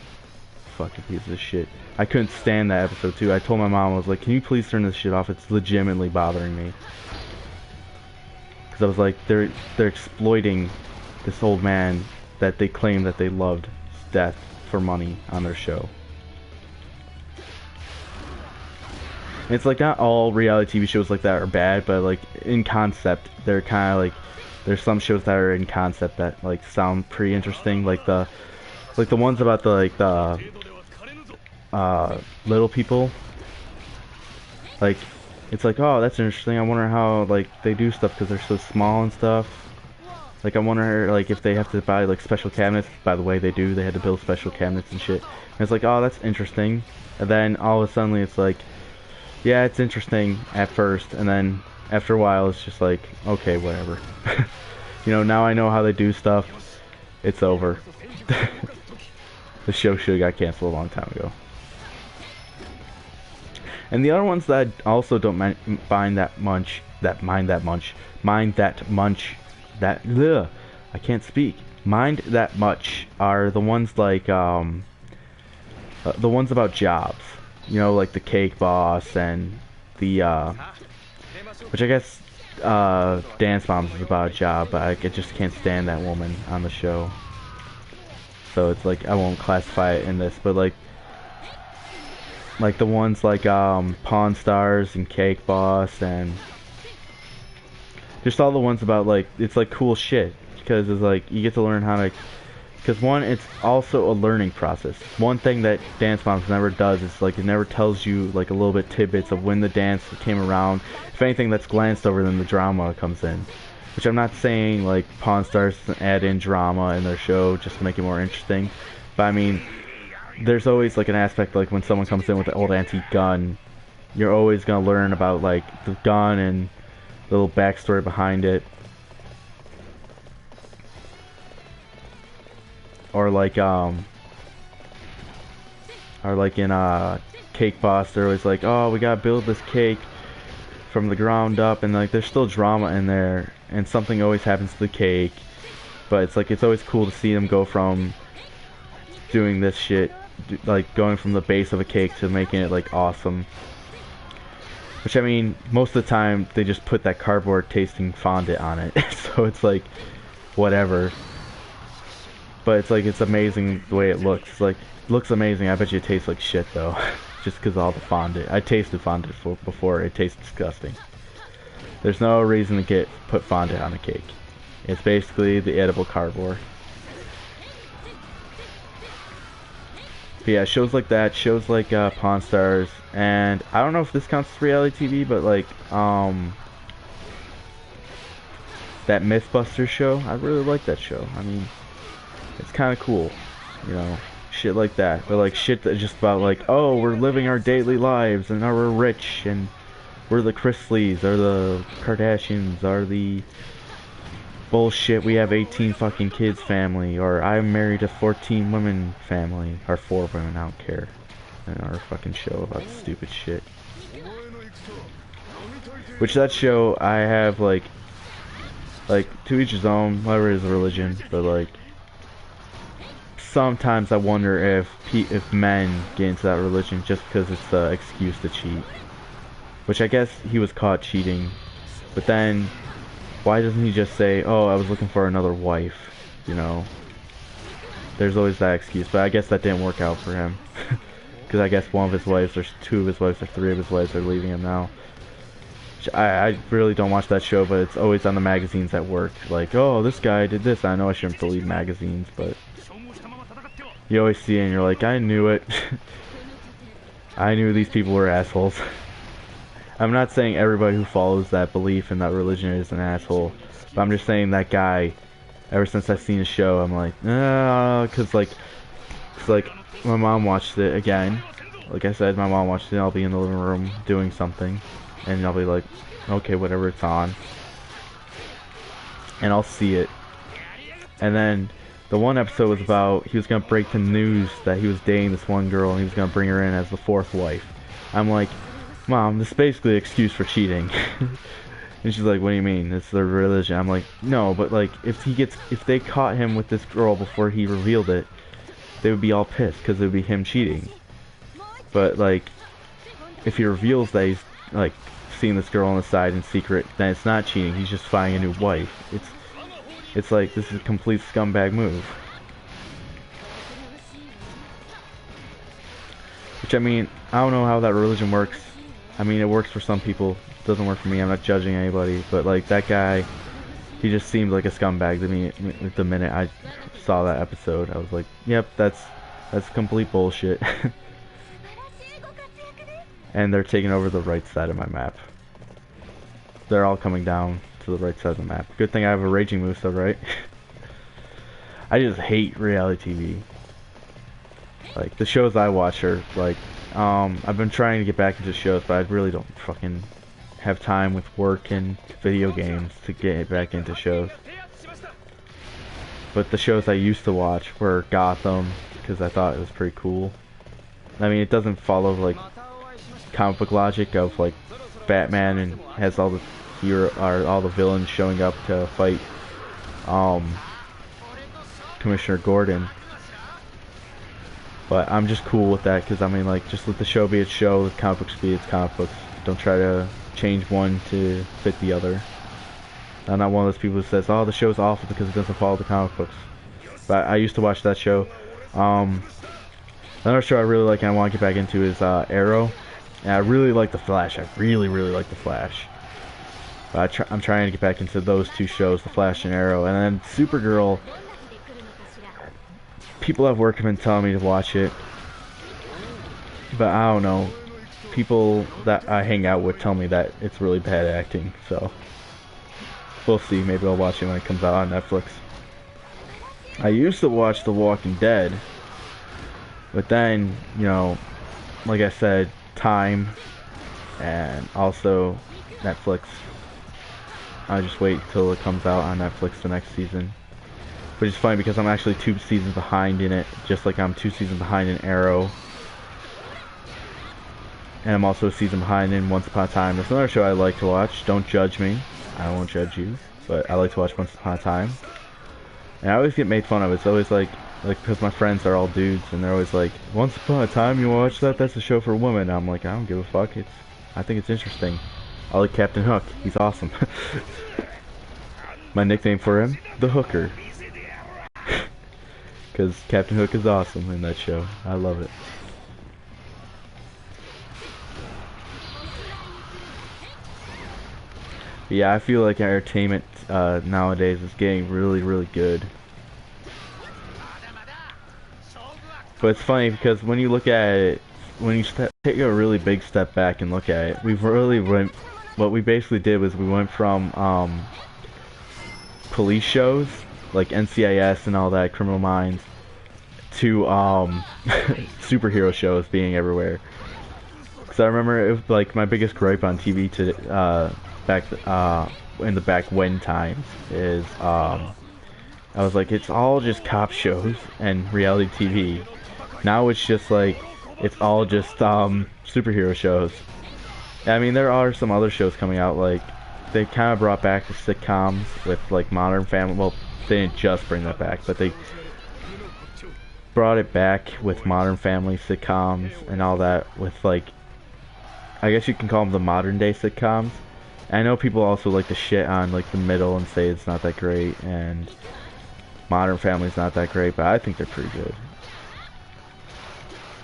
Fucking piece of shit. I couldn't stand that episode too. I told my mom, I was like, can you please turn this shit off? It's legitimately bothering me. Because I was like, they're exploiting this old man that they claim that they loved death for money on their show. And it's like not all reality TV shows like that are bad, but like in concept, they're kind of like, there's some shows that are in concept that like sound pretty interesting, like the ones about the like the little people. Like it's like, oh, that's interesting. I wonder how like they do stuff because they're so small and stuff. Like I wonder like if they have to buy like special cabinets. By the way, they do. They had to build special cabinets and shit. And it's like, oh, that's interesting. And then all of a sudden it's like, yeah, it's interesting at first, and then after a while it's just like, okay, whatever. You know, now I know how they do stuff. It's over. The show should have got canceled a long time ago. And the other ones that I also don't mind that much, mind that much are the ones like the ones about jobs. You know, like the Cake Boss and the which I guess Dance Moms is about a job, but I just can't stand that woman on the show. So it's like I won't classify it in this, but like the ones like Pawn Stars and Cake Boss and just all the ones about like it's like cool shit because it's like you get to learn how to. Because one, it's also a learning process. One thing that Dance Moms never does is like it never tells you like a little bit tidbits of when the dance came around. If anything, that's glanced over, then the drama comes in. Which I'm not saying like Pawn Stars add in drama in their show just to make it more interesting. But I mean, there's always like an aspect like when someone comes in with an old antique gun, you're always gonna learn about like the gun and the little backstory behind it. Or like in Cake Boss, they're always like, oh, we gotta build this cake from the ground up, and like there's still drama in there, and something always happens to the cake, but it's like it's always cool to see them go from doing this shit, like going from the base of a cake to making it like awesome. Which I mean, most of the time they just put that cardboard tasting fondant on it, so it's like whatever. But it's like, it's amazing the way it looks. It's like, it looks amazing. I bet you it tastes like shit though. Just because of all the fondant. I tasted fondant before. It tastes disgusting. There's no reason to put fondant on a cake. It's basically the edible cardboard. But yeah, shows like that, shows like Pawn Stars, and I don't know if this counts as reality TV, but like, that Mythbusters show, I really like that show. I mean, it's kind of cool, you know, shit like that. But like shit that's just about like, oh, we're living our daily lives and we're rich and we're the Chrisleys or the Kardashians or the bullshit we have 18 fucking kids family, or I'm married to 14 women family, or 4 women, I don't care. And our fucking show about stupid shit. Which that show, I have like to each his own, whatever his religion, but like sometimes I wonder if men get into that religion just because it's the excuse to cheat. Which I guess he was caught cheating, but then why doesn't he just say, oh, I was looking for another wife, you know? There's always that excuse, but I guess that didn't work out for him. Because I guess one of his wives, or 2 of his wives, or 3 of his wives are leaving him now. I really don't watch that show, but it's always on the magazines at work. Like, oh, this guy did this. I know I shouldn't believe magazines, but you always see it and you're like, I knew it. I knew these people were assholes. I'm not saying everybody who follows that belief in that religion is an asshole, but I'm just saying that guy. Ever since I've seen the show, I'm like, cause like my mom watched it again. Like I said, my mom watched it. I'll be in the living room doing something, and I'll be like, okay, whatever, it's on, and I'll see it. And then the one episode was about he was gonna break the news that he was dating this one girl, and he was gonna bring her in as the fourth wife. I'm like, Mom, this is basically an excuse for cheating. And she's like, what do you mean? It's their religion. I'm like, no, but like, if they caught him with this girl before he revealed it, they would be all pissed because it would be him cheating. But like, if he reveals that he's like seeing this girl on the side in secret, then it's not cheating. He's just finding a new wife. It's like, this is a complete scumbag move. Which, I mean, I don't know how that religion works. I mean, it works for some people. Doesn't work for me. I'm not judging anybody, but like that guy, he just seemed like a scumbag to me the minute I saw that episode. I was like, yep, that's complete bullshit. And they're taking over the right side of my map. They're all coming down to the right side of the map. Good thing I have a raging moveset, right? I just hate reality TV. Like the shows I watch are like, I've been trying to get back into shows, but I really don't fucking have time with work and video games to get back into shows. But the shows I used to watch were Gotham, because I thought it was pretty cool. I mean, it doesn't follow like comic book logic of like Batman and has all the all the villains showing up to fight Commissioner Gordon. But I'm just cool with that, because I mean, like, just let the show be its show, the comic books be its comic books. Don't try to change one to fit the other. I'm not one of those people who says, oh, the show's awful because it doesn't follow the comic books. But I used to watch that show. Another show I really like and I want to get back into is Arrow. And I really like The Flash. I really like The Flash. But I'm trying to get back into those two shows, The Flash and Arrow. And then Supergirl, people at work have been telling me to watch it, but I don't know. People that I hang out with tell me that it's really bad acting, so we'll see. Maybe I'll watch it when it comes out on Netflix. I used to watch The Walking Dead, but then, you know, like I said, time and also Netflix. I just wait till it comes out on Netflix the next season. Which is funny because I'm actually 2 seasons behind in it, just like I'm 2 seasons behind in Arrow. And I'm also a season behind in Once Upon a Time. There's another show I like to watch. Don't judge me. I won't judge you. But I like to watch Once Upon a Time. And I always get made fun of. It's always like because my friends are all dudes, and they're always like, Once Upon a Time, you watch that? That's a show for women. And I'm like, I don't give a fuck. I think it's interesting. I like Captain Hook. He's awesome. My nickname for him, The Hooker. Because Captain Hook is awesome in that show. I love it. But yeah, I feel like entertainment nowadays is getting really good. But it's funny because when you look at it, when you take a really big step back and look at it, what we basically did was we went from police shows like NCIS and all that, Criminal Minds, to superhero shows being everywhere. Because I remember it was like my biggest gripe on TV back in the back when times is I was like, it's all just cop shows and reality TV. Now it's just like it's all just superhero shows. I mean, there are some other shows coming out, like they kind of brought back the sitcoms with like Modern Family. Well, they didn't just bring that back, but they brought it back with Modern Family sitcoms and all that, with like, I guess you can call them the modern day sitcoms. And I know people also like to shit on like the middle and say it's not that great, and Modern Family's not that great, but I think they're pretty good.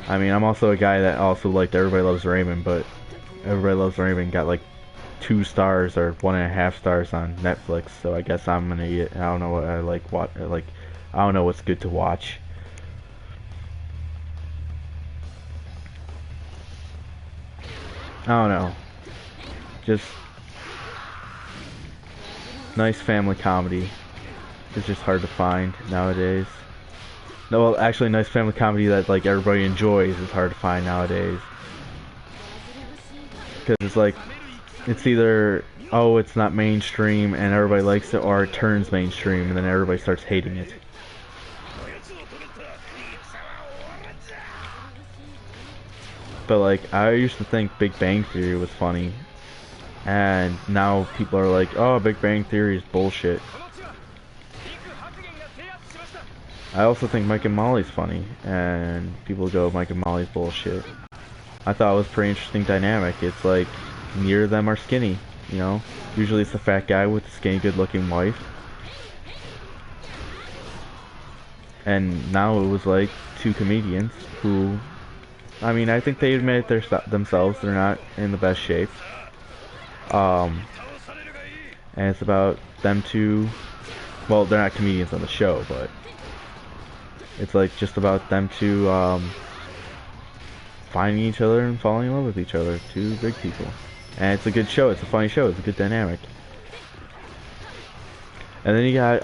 I mean, I'm also a guy that also liked Everybody Loves Raymond, but Everybody Loves Raymond got like 2 stars or 1.5 stars on Netflix, so I guess I'm an idiot. I don't know what I like. I don't know what's good to watch. I don't know. Just nice family comedy. It's just hard to find nowadays. No, well, actually, nice family comedy that like everybody enjoys is hard to find nowadays. Because it's like, it's either, oh, it's not mainstream and everybody likes it, or it turns mainstream and then everybody starts hating it. But like, I used to think Big Bang Theory was funny, and now people are like, oh, Big Bang Theory is bullshit. I also think Mike and Molly's funny, and people go, Mike and Molly's bullshit. I thought it was a pretty interesting dynamic. It's like, neither of them are skinny, you know? Usually it's the fat guy with the skinny, good-looking wife. And now it was like two comedians who, I mean, I think they admit themselves they're not in the best shape. And it's about them two, well, they're not comedians on the show, but it's like just about them two finding each other and falling in love with each other. Two big people. And it's a good show. It's a funny show. It's a good dynamic. And then you got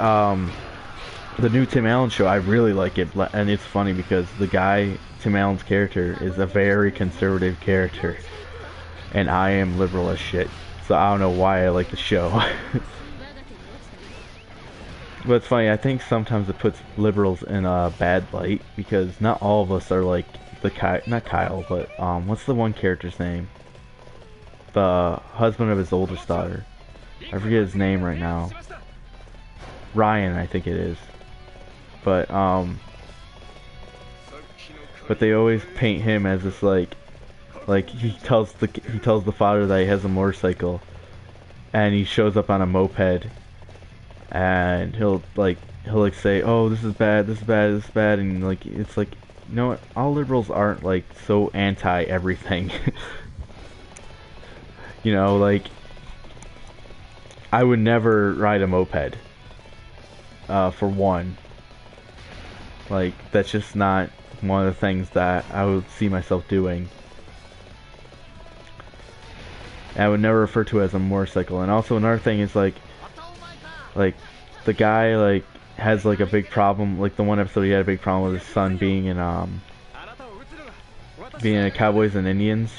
the new Tim Allen show. I really like it, and it's funny because the guy, Tim Allen's character, is a very conservative character, and I am liberal as shit. So I don't know why I like the show. But it's funny, I think sometimes it puts liberals in a bad light, because not all of us are like the not Kyle, but what's the one character's name? The husband of his oldest daughter. I forget his name right now. Ryan, I think it is. But they always paint him as this like he tells the father that he has a motorcycle, and he shows up on a moped, and he'll say, oh, this is bad, this is bad, this is bad, and like it's like, you know what, all liberals aren't like so anti everything. You know, like, I would never ride a moped, for one. Like, that's just not one of the things that I would see myself doing. And I would never refer to it as a motorcycle. And also another thing is like the guy like has like a big problem. Like the one episode he had a big problem with his son being in a Cowboys and Indians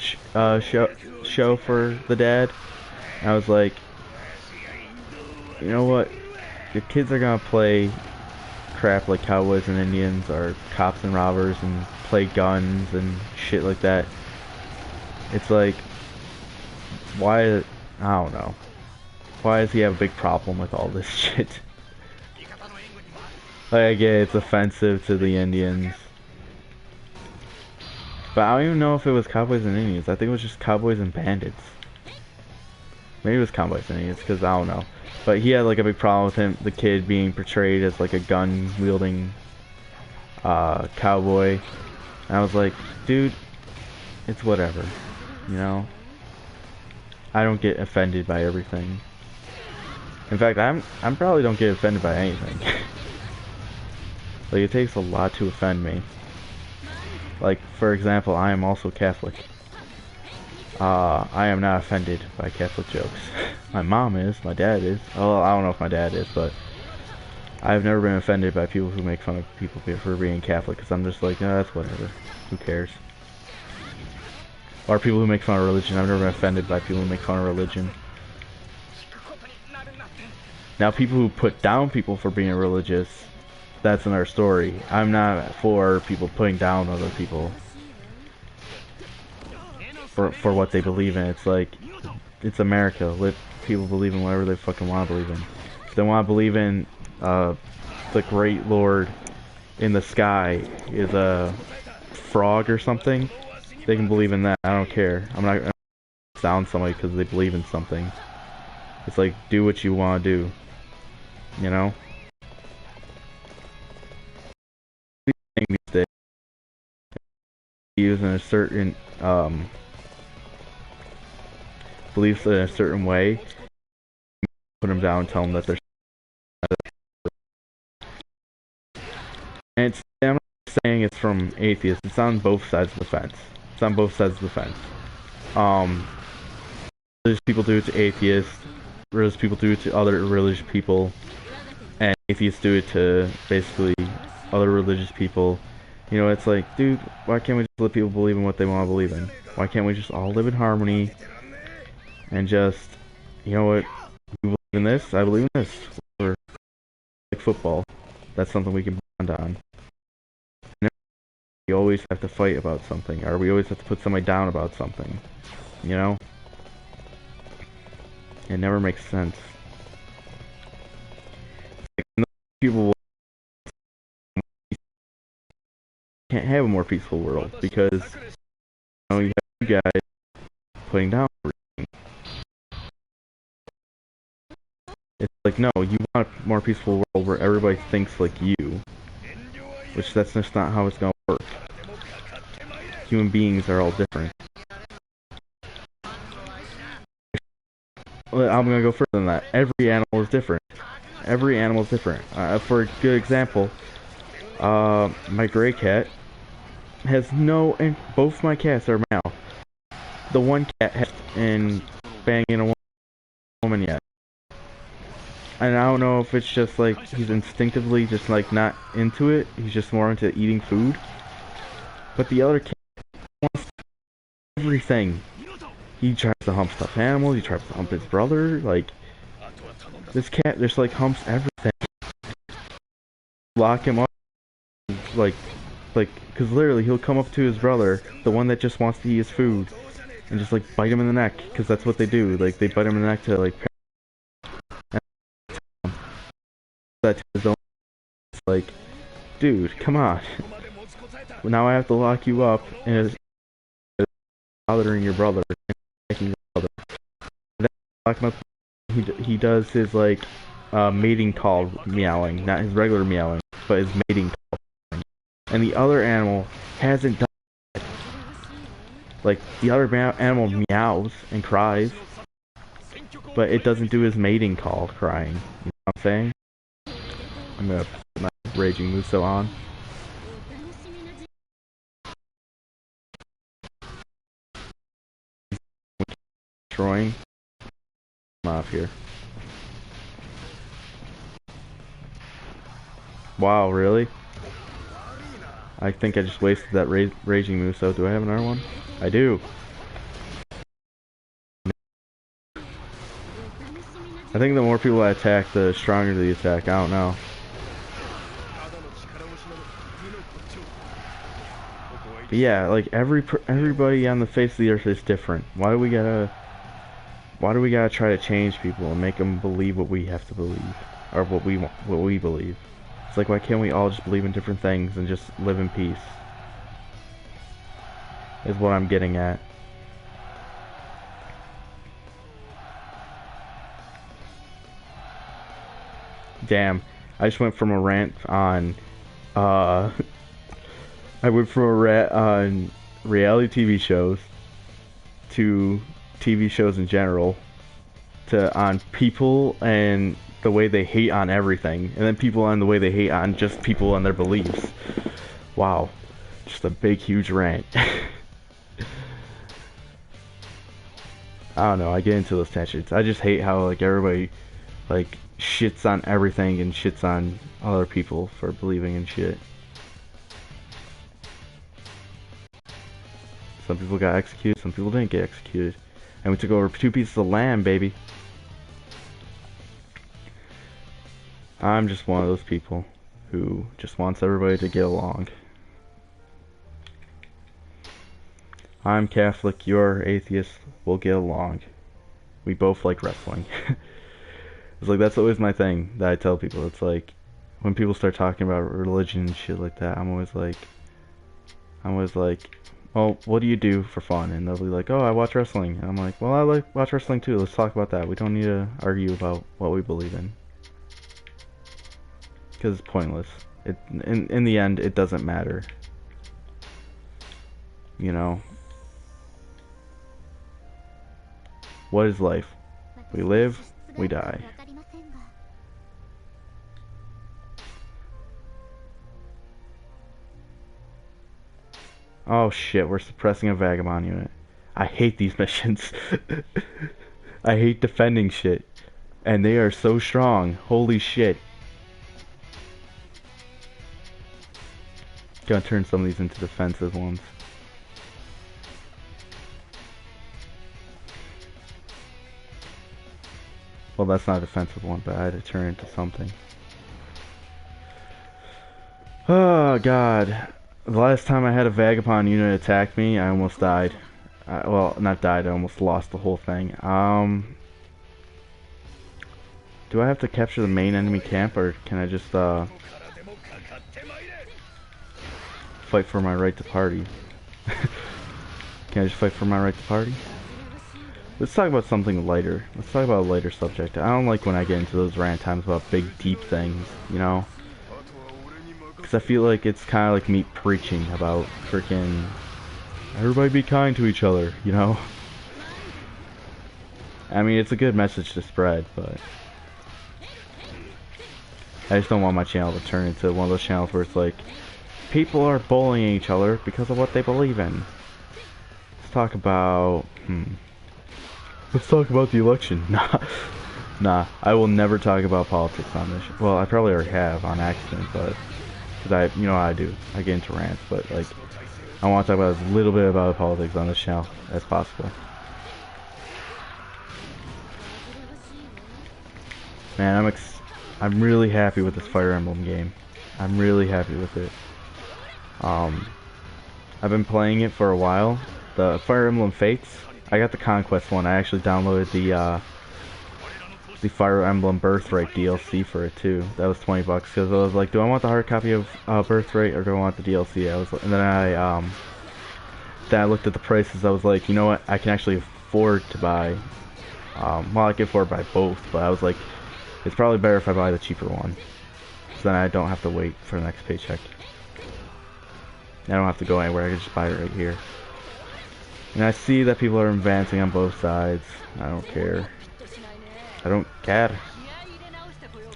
show for the dad. And I was like, you know what? Your kids are gonna play crap like Cowboys and Indians or cops and robbers and play guns and shit like that. It's like, why? I don't know. Why does he have a big problem with all this shit? Like, I get it's offensive to the Indians, but I don't even know if it was Cowboys and Indians. I think it was just Cowboys and Bandits. Maybe it was Cowboys and Indians, because I don't know. But he had like a big problem with him, the kid being portrayed as like a gun-wielding cowboy. And I was like, dude, it's whatever, you know? I don't get offended by everything. In fact, I'm probably don't get offended by anything. Like, it takes a lot to offend me. Like, for example, I am also Catholic. I am not offended by Catholic jokes. My mom is, my dad is. Oh, I don't know if my dad is, but I've never been offended by people who make fun of people for being Catholic, because I'm just like, no, that's whatever. Who cares? Or people who make fun of religion. I've never been offended by people who make fun of religion. Now, people who put down people for being religious, that's another story. I'm not for people putting down other people for what they believe in. It's like, it's America. Let people believe in whatever they fucking want to believe in. If they want to believe in the great Lord in the sky is a frog or something, they can believe in that. I don't care. I'm not gonna down somebody because they believe in something. It's like, do what you want to do, you know? These days, using a certain beliefs in a certain way, put them down and tell them that they're, and it's, I'm not saying it's from atheists, it's on both sides of the fence. It's on both sides of the fence. religious people do it to atheists, religious people do it to other religious people, and atheists do it to basically other religious people. You know, it's like, dude, why can't we just let people believe in what they want to believe in? Why can't we just all live in harmony and just, you know what, you believe in this, I believe in this. Or like football, that's something we can bond on. We always have to fight about something, or we always have to put somebody down about something. You know? It never makes sense. Like, people can't have a more peaceful world because you have you guys putting down everything. It's like, no, you want a more peaceful world where everybody thinks like you, which that's just not how it's gonna work. Human beings are all different. I'm gonna go further than that. Every animal is different. Every animal is different. For a good example, my gray cat has no, and both my cats are male. The one cat has been banging a woman yet. And I don't know if it's just like he's instinctively just like not into it. He's just more into eating food. But the other cat wants everything. He tries to hump stuffed animals. He tries to hump his brother. Like this cat just like humps everything. Lock him up. Like, because literally he'll come up to his brother, the one that just wants to eat his food, and just like bite him in the neck. Because that's what they do. Like they bite him in the neck to like. That his own. It's like, dude, come on. Now I have to lock you up and it's bothering your brother and attacking your brother. And then lock him up. He does his like mating call meowing, not his regular meowing, but his mating call. And the other animal hasn't done that. Like the other animal meows and cries, but it doesn't do his mating call crying. You know what I'm saying? I'm gonna put my Raging Muso on. Destroying. I'm off here. Wow, really? I think I just wasted that Raging Muso. Do I have another one? I do. I think the more people I attack, the stronger the attack. I don't know. But yeah, like everybody on the face of the earth is different. Why do we gotta try to change people and make them believe what we have to believe, or what we believe? It's like, why can't we all just believe in different things and just live in peace? Is what I'm getting at. Damn, I just went from a rant on I went from a rant on reality TV shows to TV shows in general to on people and the way they hate on everything, and then people on the way they hate on just people and their beliefs. Wow, just a big huge rant. I don't know, I get into those tangents. I just hate how like everybody like shits on everything and shits on other people for believing in shit. Some people got executed, some people didn't get executed. And we took over 2 pieces of land, baby. I'm just one of those people who just wants everybody to get along. I'm Catholic, you're atheist, we'll get along. We both like wrestling. It's like, that's always my thing that I tell people. It's like, when people start talking about religion and shit like that, I'm always like, well, what do you do for fun? And they'll be like, oh, I watch wrestling. And I'm like, well, I watch wrestling too. Let's talk about that. We don't need to argue about what we believe in. Because it's pointless. In the end, it doesn't matter. You know? What is life? We live, we die. Oh shit, we're suppressing a vagabond unit. I hate these missions. I hate defending shit. And they are so strong. Holy shit. Gonna turn some of these into defensive ones. Well, that's not a defensive one, but I had to turn it into something. Oh, God. The last time I had a Vagabond unit attack me, I almost died. Well, not died, I almost lost the whole thing. Do I have to capture the main enemy camp, or can I just, fight for my right to party? Can I just fight for my right to party? Let's talk about something lighter. Let's talk about a lighter subject. I don't like when I get into those rant times about big, deep things, you know? Because I feel like it's kind of like me preaching about freaking everybody be kind to each other, you know? I mean, it's a good message to spread, but I just don't want my channel to turn into one of those channels where it's like people are bullying each other because of what they believe in. Let's talk about let's talk about the election. Nah, I will never talk about politics on this. Well, I probably already have on accident, but because you know how I do, I get into rants. But like, I want to talk about as little bit about politics on this channel as possible. Man, I'm really happy with this Fire Emblem game. I'm really happy with it. I've been playing it for a while. The Fire Emblem Fates. I got the Conquest one. I actually downloaded the Fire Emblem Birthright DLC for it too. That was $20 because I was like, do I want the hard copy of Birthright or do I want the DLC? And then I looked at the prices. I was like, you know what? I can actually afford to buy. Well, I can afford to buy both, but I was like, it's probably better if I buy the cheaper one, so then I don't have to wait for the next paycheck. I don't have to go anywhere. I can just buy it right here. And I see that people are advancing on both sides. I don't care. I don't care.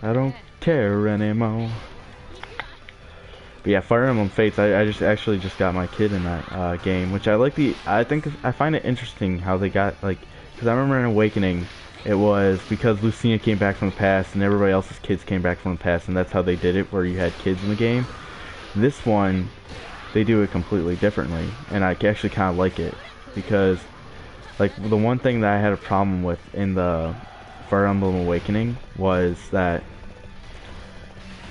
I don't care anymore. But yeah, Fire Emblem Fates. I actually just got my kid in that game, which I find it interesting how they got like, because I remember in Awakening, it was because Lucina came back from the past and everybody else's kids came back from the past, and that's how they did it, where you had kids in the game. This one, they do it completely differently, and I actually kind of like it. Because, like, the one thing that I had a problem with in the Fire Emblem Awakening was that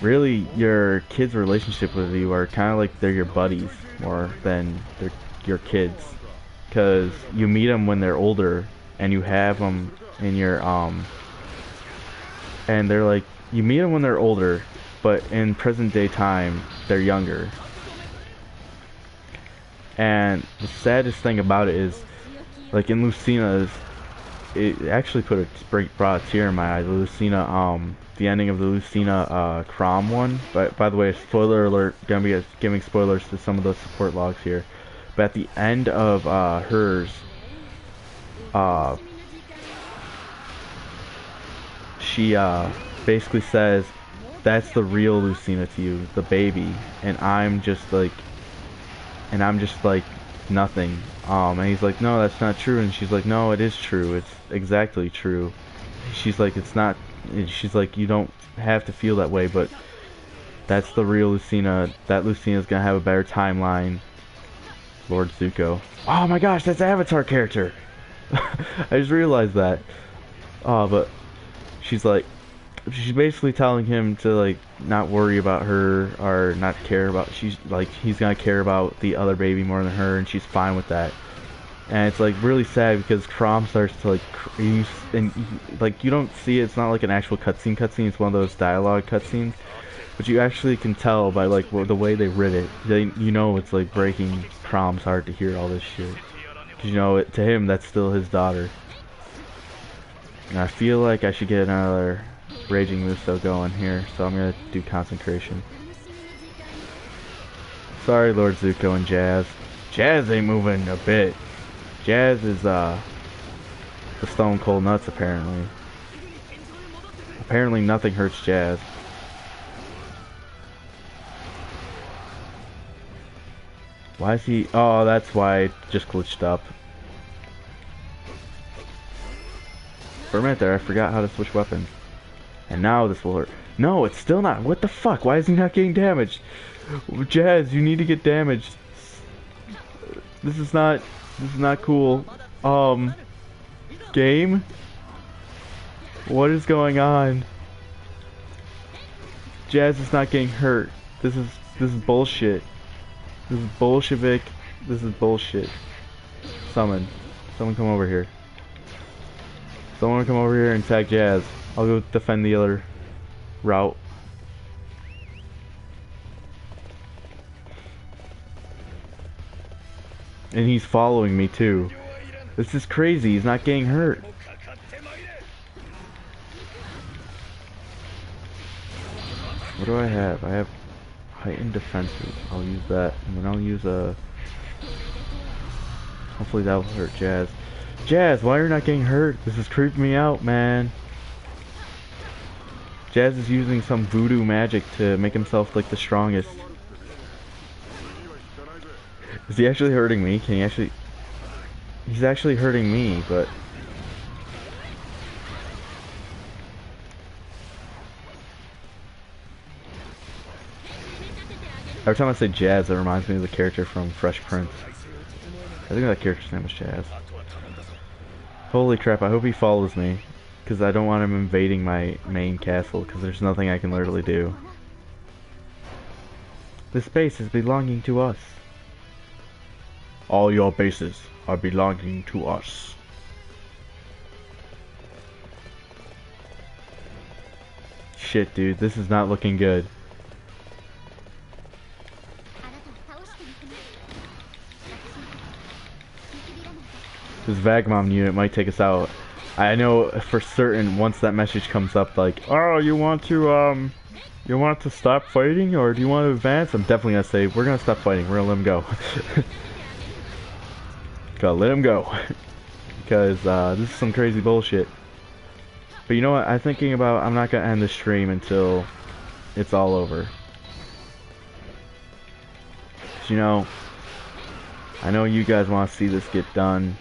really your kids' relationship with you are kind of like they're your buddies more than they're your kids. Because you meet them when they're older and you have them in your, and they're like, you meet them when they're older, but in present day time, they're younger. And the saddest thing about it is, like in Lucina's, it actually brought a tear in my eye. The Lucina, the ending of the Lucina Chrom one. But by the way, spoiler alert, gonna be giving spoilers to some of those support logs here. But at the end of hers, she basically says, "That's the real Lucina to you, the baby, and I'm just like." And I'm just like nothing. And he's like, no, that's not true. And she's like, no, it is true. It's exactly true. She's like, it's not. She's like, you don't have to feel that way, but that's the real Lucina. That Lucina's gonna have a better timeline. Lord Zuko. Oh my gosh, that's Avatar character. I just realized that. But she's like, she's basically telling him to like not worry about her or not care about. She's like, he's gonna care about the other baby more than her, and she's fine with that. And it's like really sad because Chrom starts to like you don't see it. It's not like an actual cutscene. It's one of those dialogue cutscenes, but you actually can tell by like the way they writ it. You know it's like breaking Chrom's heart to hear all this shit. Cause you know to him that's still his daughter. And I feel like I should get another Raging Muso going here, so I'm gonna do concentration. Sorry, Lord Zuko and Jazz. Jazz ain't moving a bit. Jazz is the stone cold nuts apparently. Apparently nothing hurts Jazz. Why is he? Oh, that's why it just glitched up. For a minute there, I forgot how to switch weapons. And now this will hurt. No, it's still not. What the fuck? Why is he not getting damaged? Jazz, you need to get damaged. This is not cool. Game? What is going on? Jazz is not getting hurt. This is bullshit. This is Bolshevik. This is bullshit. Summon. Someone come over here. Someone come over here and tag Jazz. I'll go defend the other route. And he's following me too. This is crazy. He's not getting hurt. What do I have? I have heightened defenses. I'll use that. And then I'll use a... Hopefully that will hurt Jazz. Jazz, why are you not getting hurt? This is creeping me out, man. Jazz is using some voodoo magic to make himself like the strongest. Is he actually hurting me? Can he actually... He's actually hurting me, but... Every time I say Jazz, it reminds me of the character from Fresh Prince. I think that character's name was Jazz. Holy crap, I hope he follows me. Because I don't want him invading my main castle, because there's nothing I can literally do. This base is belonging to us. All your bases are belonging to us. Shit, dude, this is not looking good. This Vagmom unit might take us out. I know for certain once that message comes up like, oh, you want to stop fighting or do you want to advance? I'm definitely gonna say, we're gonna stop fighting, we're gonna let him go. Gotta let him go. Because this is some crazy bullshit. But you know what, I'm thinking about, I'm not gonna end the stream until it's all over. 'Cause, you know, I know you guys want to see this get done.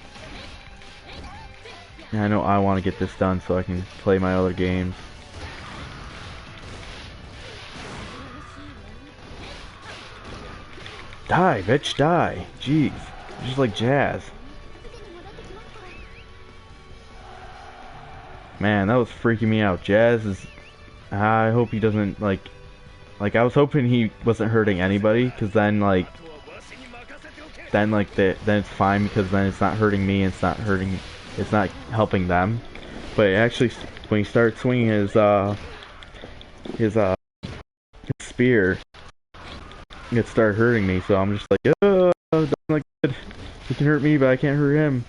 And I know I want to get this done so I can play my other games. Die, bitch, die. Jeez. Just like Jazz. Man, that was freaking me out. Jazz is... I hope he doesn't, like... Like, I was hoping he wasn't hurting anybody, because then, like... Then it's fine, because then it's not hurting me, and it's not hurting... It's not helping them. But actually, when he started swinging his spear, it started hurting me, so I'm just like, oh, that's not good. He can hurt me, but I can't hurt him.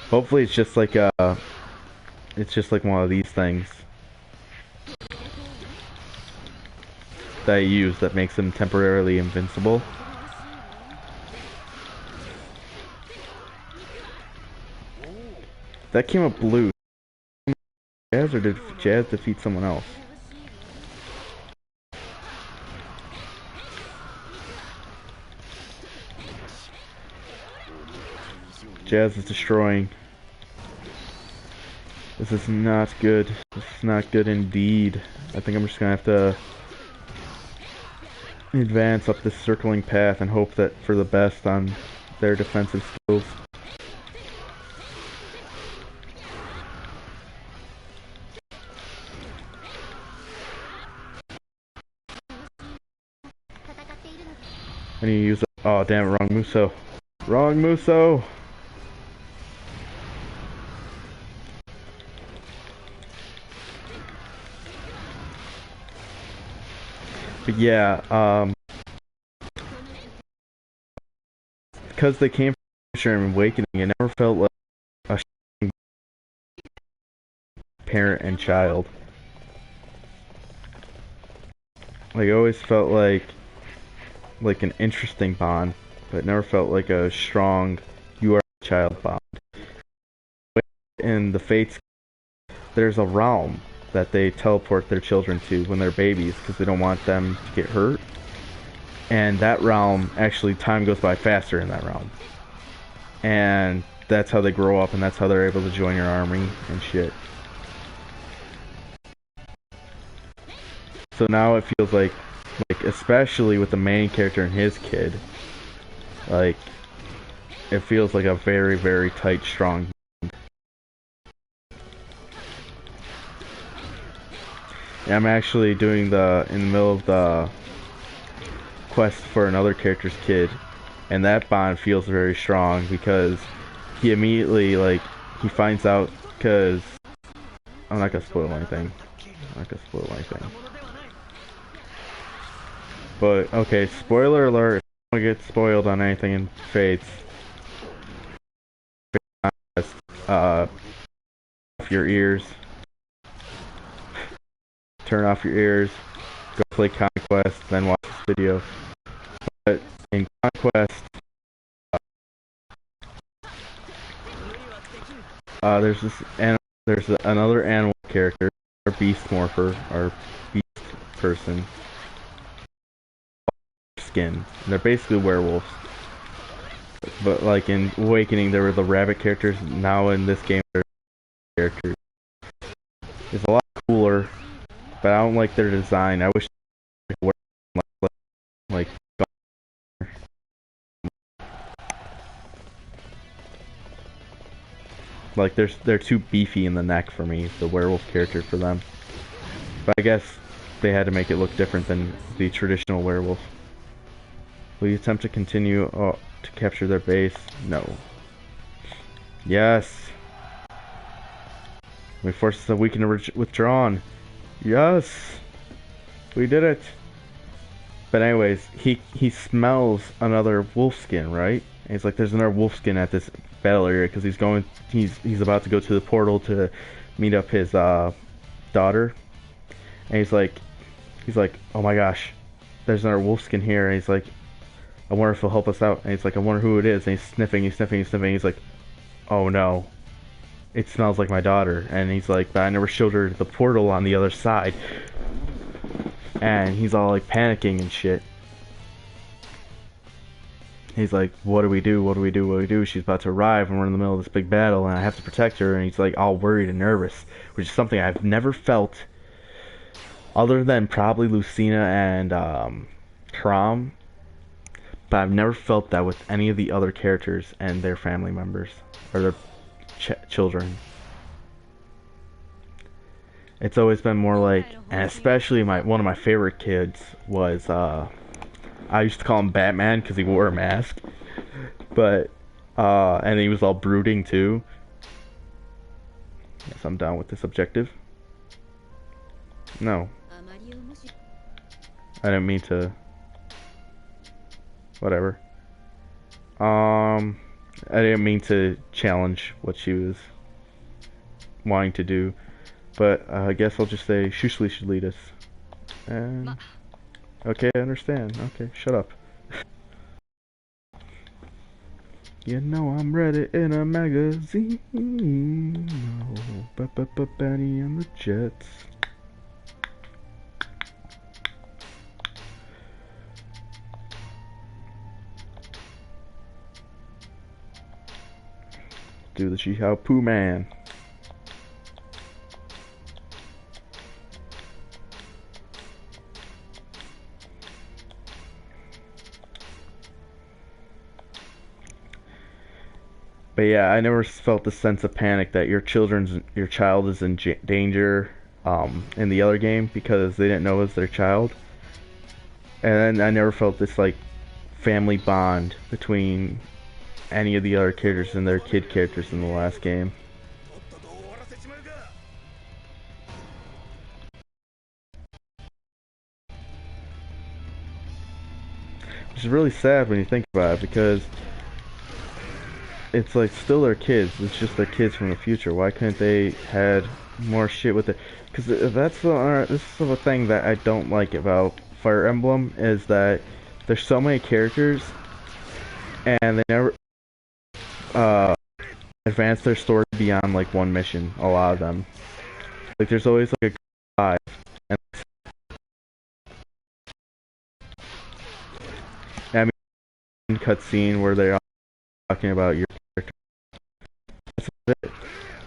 Hopefully it's just like one of these things that I use that makes him temporarily invincible. That came up blue. Jazz, or did Jazz defeat someone else? Jazz is destroying. This is not good. This is not good indeed. I think I'm just gonna have to advance up this circling path and hope that for the best on their defensive skills. I need to use... Oh, damn it, wrong Muso. Wrong Muso! But yeah, because they came from Awakening, it never felt like a parent and child. Like, it always felt like an interesting bond, but it never felt like a strong you are a child bond. In the Fates, there's a realm that they teleport their children to when they're babies because they don't want them to get hurt. And that realm, actually, time goes by faster in that realm. and that's how they grow up, and that's how they're able to join your army and shit. So now it feels like especially with the main character and his kid, like it feels like a very, very tight, strong. Yeah, I'm actually doing in the middle of the quest for another character's kid, and that bond feels very strong because he immediately, like, he finds out, because I'm not gonna spoil anything. I'm not gonna spoil anything. But okay, spoiler alert! If you don't get spoiled on anything in Fates, off your ears. Turn off your ears. Go play Conquest, then watch this video. But in Conquest, there's another animal character, or beast morpher, or beast person, skin. And they're basically werewolves. But like in Awakening, there were the rabbit characters. Now in this game, they're characters. It's a lot cooler, but I don't like their design. I wish they were like they're too beefy in the neck for me, the werewolf character for them. But I guess they had to make it look different than the traditional werewolf. Will you attempt to continue to capture their base? No. Yes. We forced the weakened to withdrawn. Yes. We did it. But anyways, he smells another wolf skin, right? And he's like, there's another wolf skin at this battle area because he's about to go to the portal to meet up his daughter. And he's like, oh my gosh, there's another wolf skin here. And he's like, I wonder if he'll help us out. And he's like, I wonder who it is. And he's sniffing. He's like, oh no, it smells like my daughter. And he's like, but I never showed her the portal on the other side. And he's all like panicking and shit. He's like, what do we do? What do we do? What do we do? She's about to arrive and we're in the middle of this big battle and I have to protect her. And he's like all worried and nervous, which is something I've never felt other than probably Lucina and Trom. But I've never felt that with any of the other characters and their family members or their children. It's always been more like, and especially one of my favorite kids was I used to call him Batman because he wore a mask, but and he was all brooding too. Yes, I'm down with this objective. No, I didn't mean to. Whatever. I didn't mean to challenge what she was wanting to do, but I guess I'll just say Shushli should lead us. And okay, I understand. Okay, shut up. You know I'm ready in a magazine. Oh, Benny and the Jets. Do the Shihao Poo Man. But yeah, I never felt the sense of panic that your child is in danger in the other game because they didn't know it was their child. And I never felt this like family bond between any of the other characters and their kid characters in the last game. Which is really sad when you think about it because it's like still their kids. It's just their kids from the future. Why couldn't they had more shit with it? Because this is the thing that I don't like about Fire Emblem is that there's so many characters and they never advance their story beyond like one mission. A lot of them, like there's always like a five, and I mean cutscene where they're talking about your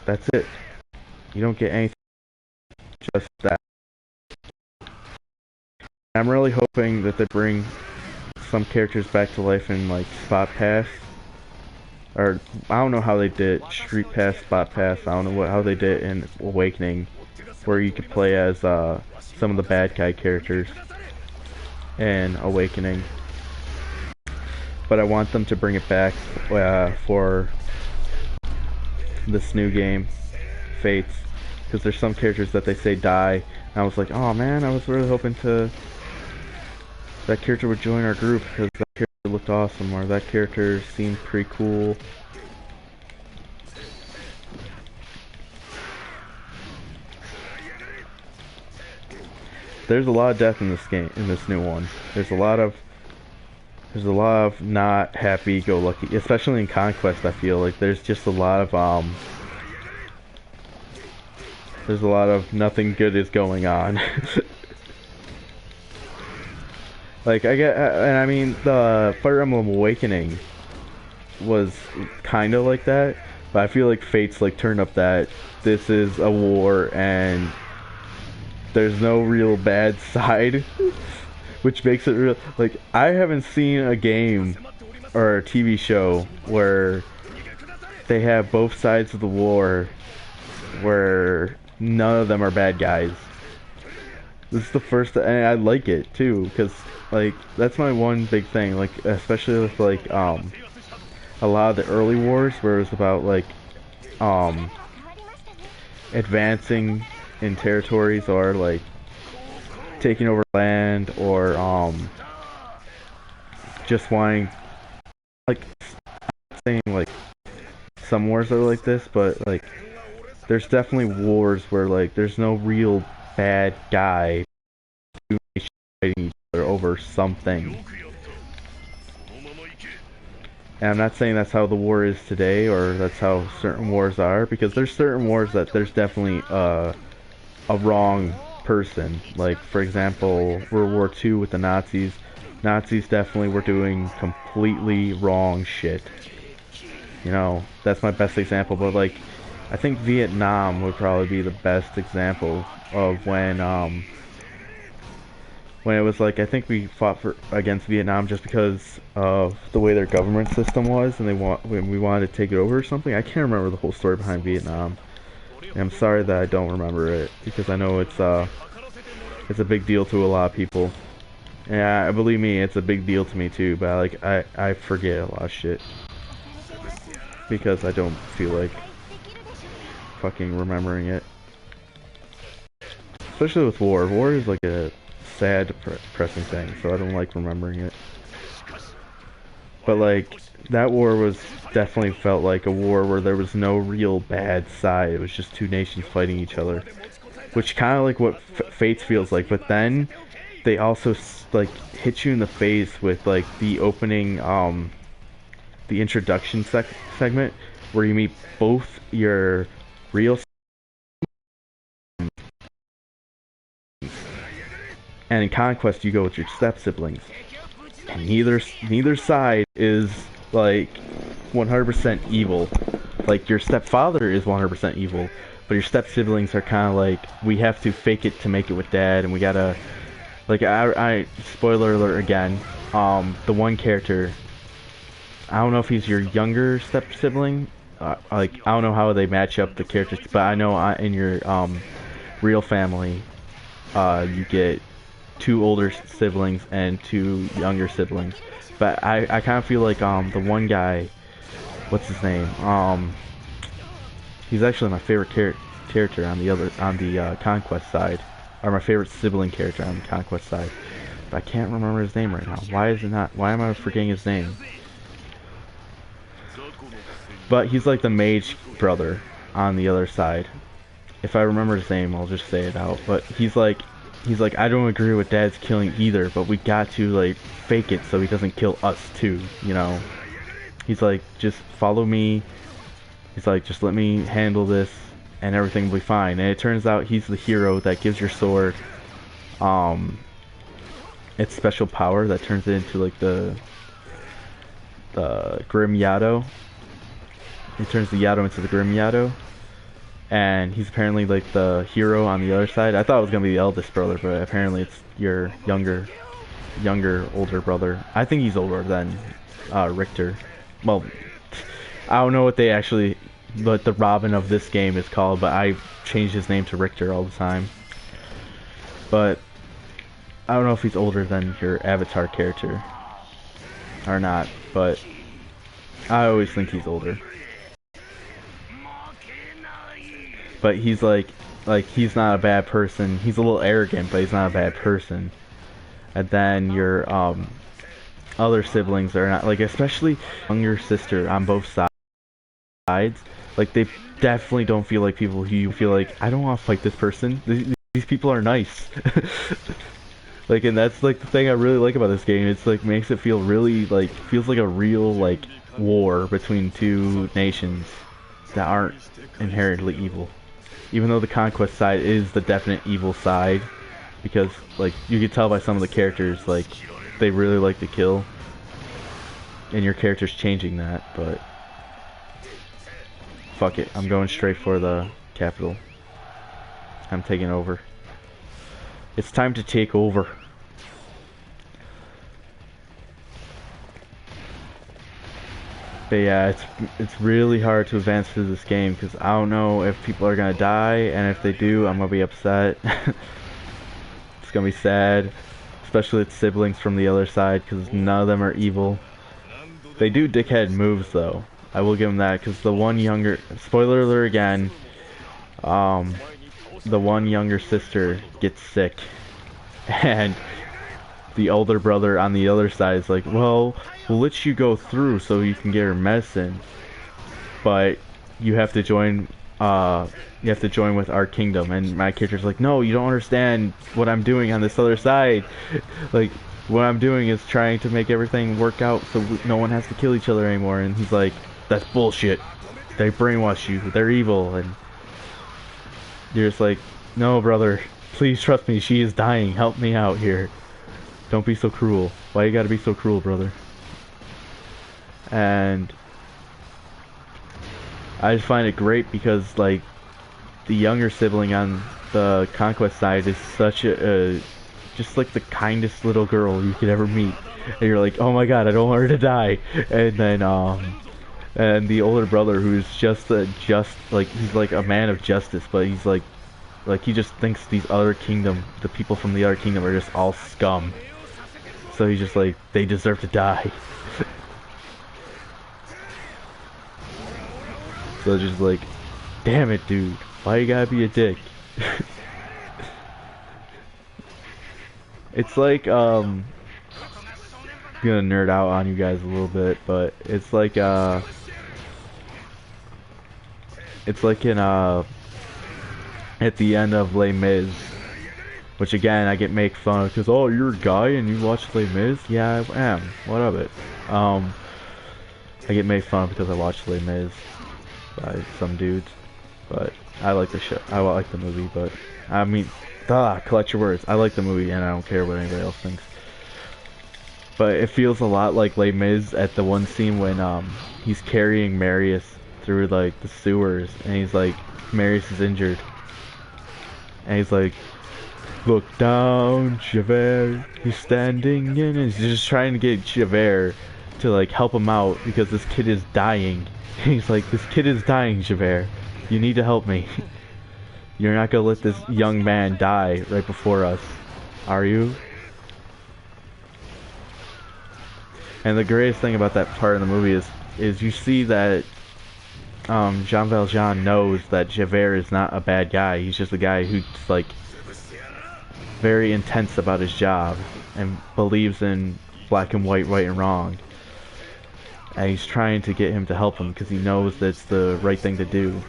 that's it. You don't get anything, just that. I'm really hoping that they bring some characters back to life in like Spot Pass. Or I don't know how they did Street Pass, Spot Pass. I don't know how they did in Awakening, where you could play as some of the bad guy characters in Awakening. But I want them to bring it back for this new game, Fates, because there's some characters that they say die. And I was like, oh man, I was really hoping that character would join our group because that character looked awesome, or that character seemed pretty cool. There's a lot of death in this game, in this new one. There's a lot of not happy-go-lucky, especially in Conquest. I feel like there's just a lot of nothing good is going on. Like I mean, the Fire Emblem Awakening was kind of like that, but I feel like Fates like turned up that this is a war and there's no real bad side, which makes it real. Like, I haven't seen a game or a TV show where they have both sides of the war where none of them are bad guys. This is the first, and I like it too, because like that's my one big thing. Like, especially with like a lot of the early wars where it was about like advancing in territories, or like taking over land, or just wanting, like, I'm saying like some wars are like this, but like there's definitely wars where like there's no real bad guy fighting each other over something. And I'm not saying that's how the war is today, or that's how certain wars are, because there's certain wars that there's definitely a wrong person. Like, for example, World War II with the Nazis. Nazis definitely were doing completely wrong shit. You know, that's my best example, but like, I think Vietnam would probably be the best example of when it was like, I think we fought against Vietnam just because of the way their government system was, and we wanted to take it over or something. I can't remember the whole story behind Vietnam. And I'm sorry that I don't remember it, because I know it's a big deal to a lot of people. And believe me, it's a big deal to me too, but like I forget a lot of shit because I don't feel like fucking remembering it. Especially with war. War is like a sad, depressing thing, so I don't like remembering it. But like, that war was definitely felt like a war where there was no real bad side. It was just two nations fighting each other, which kind of like what Fates feels like. But then they also like hit you in the face with like the opening, the introduction segment where you meet both your real and in Conquest you go with your step siblings, and neither side is like 100% evil. Like, your stepfather is 100% evil, but your step siblings are kind of like, we have to fake it to make it with dad, and we gotta, like, I spoiler alert again, the one character, I don't know if he's your younger step sibling, like, I don't know how they match up the characters, but I know in your real family, you get 2 older siblings and 2 younger siblings. But I kind of feel like the one guy, what's his name? He's actually my favorite character on the Conquest side, or my favorite sibling character on the Conquest side. But I can't remember his name right now. Why am I forgetting his name? But he's like the mage brother on the other side. If I remember his name, I'll just say it out. But he's like, I don't agree with Dad's killing either, but we got to like fake it so he doesn't kill us too, you know. He's like, just follow me. He's like, just let me handle this and everything will be fine. And it turns out he's the hero that gives your sword its special power that turns it into like the Grim Yato. It turns the Yato into the Grim Yato. and he's apparently like the hero on the other side. I thought it was gonna be the eldest brother, but apparently it's your older brother. I think he's older than Richter. Well, I don't know what the Robin of this game is called, but I change his name to Richter all the time. But I don't know if he's older than your avatar character or not, but I always think he's older. But he's like he's not a bad person. He's a little arrogant, but he's not a bad person. And then your other siblings are not, like, especially younger sister on both sides. Like, they definitely don't feel like people who you feel like, I don't want to fight this person. These people are nice. Like, and that's like the thing I really like about this game. It's like makes it feel really like feels like a real like war between two nations that aren't inherently evil. Even though the conquest side is the definite evil side, because like you can tell by some of the characters, like they really like to kill, and your character's changing that. But fuck it, I'm going straight for the capital. I'm taking over. It's time to take over. But yeah, it's really hard to advance through this game because I don't know if people are gonna die, and if they do, I'm gonna be upset. It's gonna be sad, especially with siblings from the other side, because none of them are evil. They do dickhead moves though. I will give them that, because the one younger, spoiler alert again, the one younger sister gets sick, and the older brother on the other side is like, well, we'll let you go through so you can get her medicine, but you have to join with our kingdom. And my character's like, no, you don't understand what I'm doing on this other side. Like, what I'm doing is trying to make everything work out so no one has to kill each other anymore. And he's like, that's bullshit. They brainwash you. They're evil. And you're just like, no, brother, please trust me. She is dying. Help me out here. Don't be so cruel. Why you gotta be so cruel, brother? And I just find it great because, like, the younger sibling on the conquest side is such just like the kindest little girl you could ever meet. And you're like, oh my god, I don't want her to die. And then, and the older brother, who's just like, he's like a man of justice, but he's like he just thinks the people from the other kingdom are just all scum. So he's just like, they deserve to die. So just like, damn it, dude. Why you gotta be a dick? It's like, I'm gonna nerd out on you guys a little bit, but it's like in, at the end of Les Mis, which again, I get make fun of because, oh, you're a guy and you watch Les Mis? Yeah, I am. What of it? I get made fun of because I watch Les Mis by some dudes, but I like the show. I like the movie, but I mean, collect your words. I like the movie and I don't care what anybody else thinks. But it feels a lot like Les Mis at the one scene when he's carrying Marius through like the sewers, and he's like, Marius is injured, and he's like, look down, Javert. He's standing in, and he's just trying to get Javert to like help him out because this kid is dying. He's like, this kid is dying, Javert. You need to help me. You're not gonna let this young man die right before us, are you? And the greatest thing about that part of the movie is you see that Jean Valjean knows that Javert is not a bad guy. He's just a guy who's like very intense about his job and believes in black and white, right and wrong. And he's trying to get him to help him because he knows that's the right thing to do.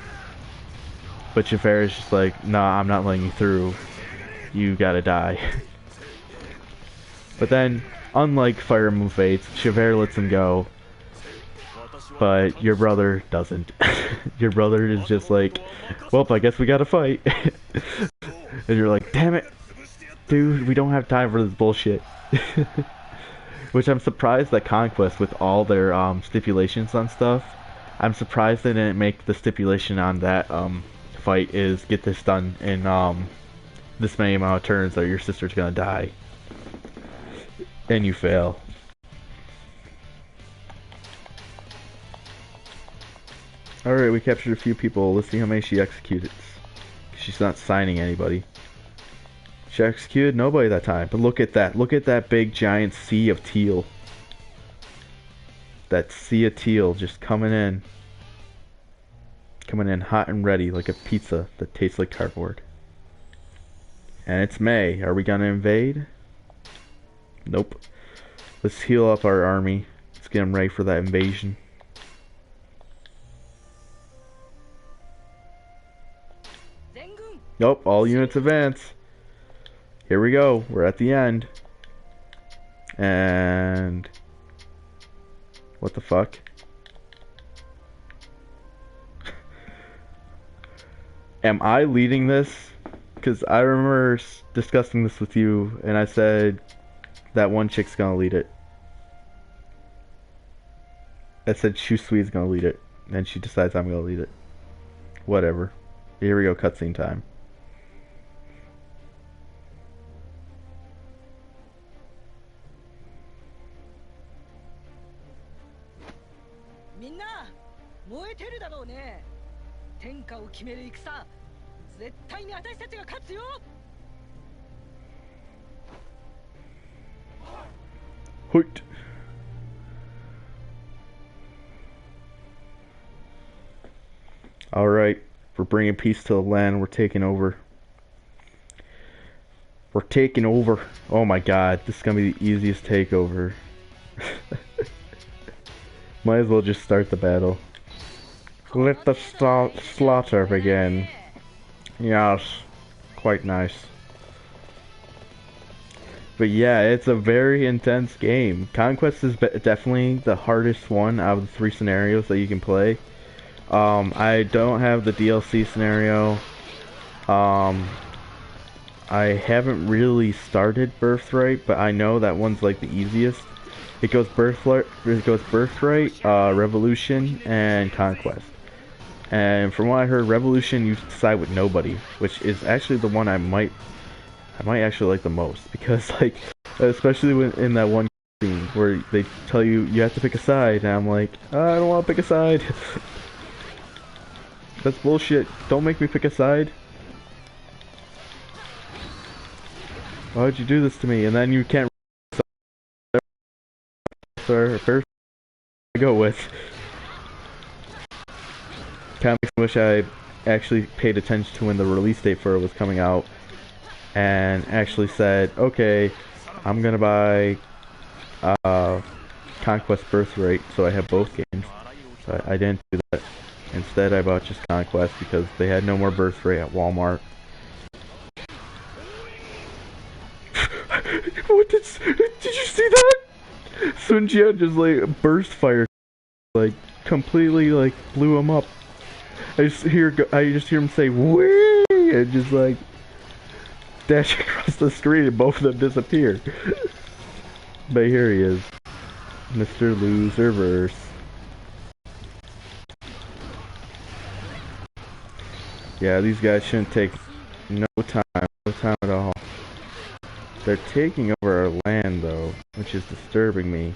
But Javert is just like, nah, I'm not letting you through. You gotta die. But then, unlike Fire Emblem Fates, Javert lets him go. But your brother doesn't. Your brother is just like, well, I guess we gotta fight. And you're like, damn it, dude, we don't have time for this bullshit. Which I'm surprised that Conquest, with all their stipulations on stuff, I'm surprised they didn't make the stipulation on that fight is get this done in this many amount of turns or your sister's gonna die. And you fail. Alright, we captured a few people. Let's see how many she executed. She's not signing anybody. She executed nobody that time. But look at that. Look at that big giant sea of teal. That sea of teal just coming in. Coming in hot and ready like a pizza that tastes like cardboard. And it's May. Are we gonna invade? Nope. Let's heal up our army. Let's get them ready for that invasion. Nope, all units advance. Here we go. We're at the end. And what the fuck? Am I leading this? Because I remember discussing this with you, and I said that one chick's gonna lead it. I said Shusui's gonna lead it, and she decides I'm gonna lead it. Whatever. Here we go, cutscene time. Hoot. Alright, we're bringing peace to the land. We're taking over. We're taking over. Oh my god, this is gonna be the easiest takeover. Might as well just start the battle. Let the slaughter begin. Yes, quite nice. But yeah, it's a very intense game. Conquest is definitely the hardest one out of the 3 scenarios that you can play. I don't have the DLC scenario. I haven't really started Birthright, but I know that one's like the easiest. It goes Birthright, Revolution, and Conquest. And from what I heard, Revolution you decide with nobody, which is actually the one I might actually like the most, because like, especially when in that one scene where they tell you you have to pick a side, and I'm like, I don't want to pick a side. That's bullshit. Don't make me pick a side. Why would you do this to me? And then you can't first go with. Kind of makes me wish I actually paid attention to when the release date for it was coming out, and actually said, okay, I'm gonna buy Conquest Birthright so I have both games. But I didn't do that. Instead, I bought just Conquest because they had no more Birthright at Walmart. What did you see that? Sun Jian just like burst fire, like completely like blew him up. I just hear him say "Wee!" and just like dash across the screen, and both of them disappear. But here he is, Mr. Loserverse. Yeah, these guys shouldn't take no time at all. They're taking over our land though, which is disturbing me.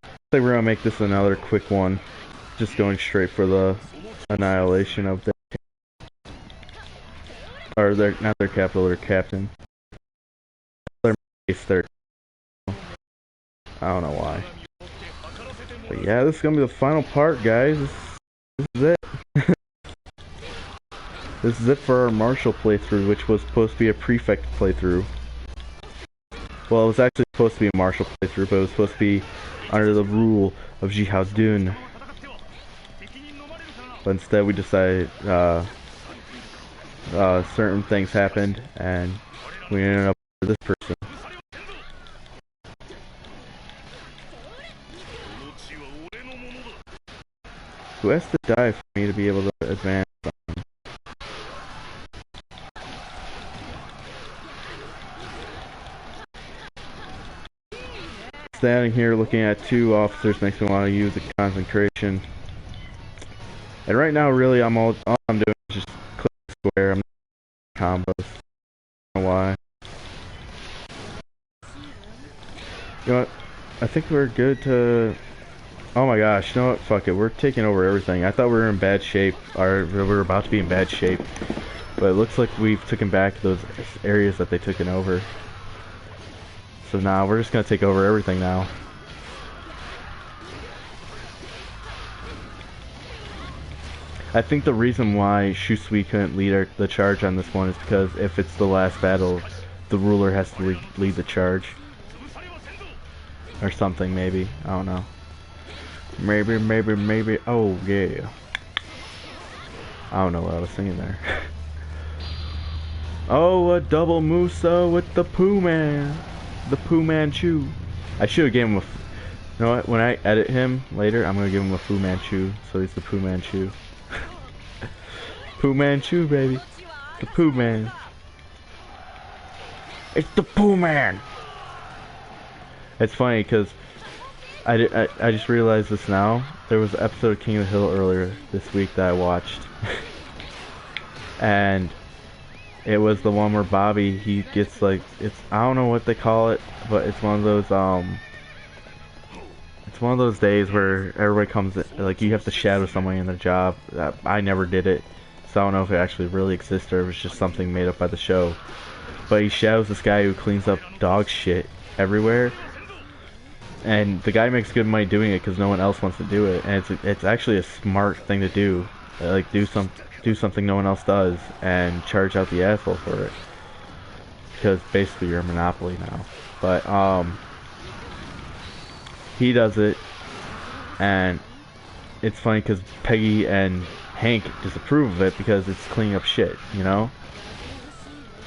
I think we're gonna make this another quick one, just going straight for the annihilation of their, or their, not their capital, their captain. Their base, their, I don't know why. But yeah, this is gonna be the final part, guys. This is it. This is it for our martial playthrough, which was supposed to be a prefect playthrough. Well, it was actually supposed to be a martial playthrough, but it was supposed to be under the rule of Jihaodun. But instead we decided certain things happened and we ended up with this person. Who has to die for me to be able to advance? Standing here looking at two officers makes me want to use a concentration. And right now, really, all I'm doing is just click square. I'm not combos. I don't know why. You know what? I think we're good to... Oh my gosh, you know what? Fuck it. We're taking over everything. I thought we were in bad shape, or we were about to be in bad shape. But it looks like we've taken back those areas that they taken over. So now we're just gonna take over everything now. I think the reason why Shusui couldn't lead the charge on this one is because if it's the last battle, the ruler has to lead the charge. Or something, maybe. I don't know. Maybe. Oh, yeah. I don't know what I was singing there. Oh, a double Musa with the Pooh Man. The Pooh Manchu. I should have given him a... You know what? When I edit him later, I'm going to give him a Fu Manchu. So he's the Pooh Manchu. Pooh Manchu, baby. The Pooh Man. It's the Pooh Man! It's funny because I just realized this now. There was an episode of King of the Hill earlier this week that I watched. And it was the one where Bobby, he gets like, I don't know what they call it, but it's one of those days where everybody comes, like you have to shadow somebody in their job. I never did it, so I don't know if it actually really exists or if it's just something made up by the show. But he shadows this guy who cleans up dog shit everywhere. And the guy makes good money doing it because no one else wants to do it, and it's actually a smart thing to do. Like do something no one else does, and charge out the asshole for it. Because basically you're a monopoly now. But he does it, and it's funny because Peggy and Hank disapprove of it because it's cleaning up shit, you know.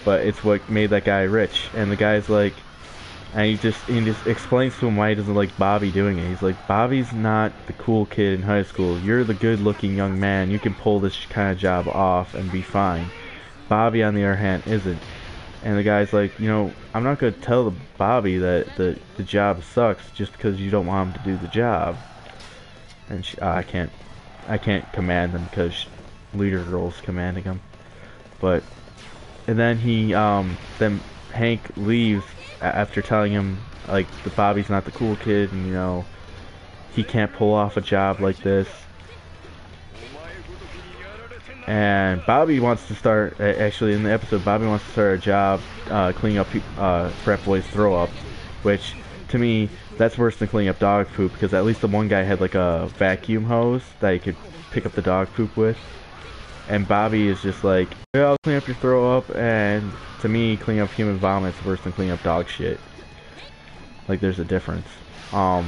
But it's what made that guy rich, and the guy's like. And he just explains to him why he doesn't like Bobby doing it. He's like, Bobby's not the cool kid in high school. You're the good-looking young man. You can pull this kind of job off and be fine. Bobby, on the other hand, isn't. And the guy's like, you know, I'm not going to tell Bobby that the job sucks just because you don't want him to do the job. And I can't command them because leader girl's commanding him. But and then then Hank leaves. After telling him, like, the Bobby's not the cool kid, and, you know, he can't pull off a job like this. And Bobby wants to start, actually, in the episode, Bobby wants to start a job cleaning up frat boys' throw-up, which, to me, that's worse than cleaning up dog poop, because at least the one guy had, like, a vacuum hose that he could pick up the dog poop with. And Bobby is just like, yeah, I'll clean up your throw up, and to me, cleaning up human vomit is worse than cleaning up dog shit. Like, there's a difference. But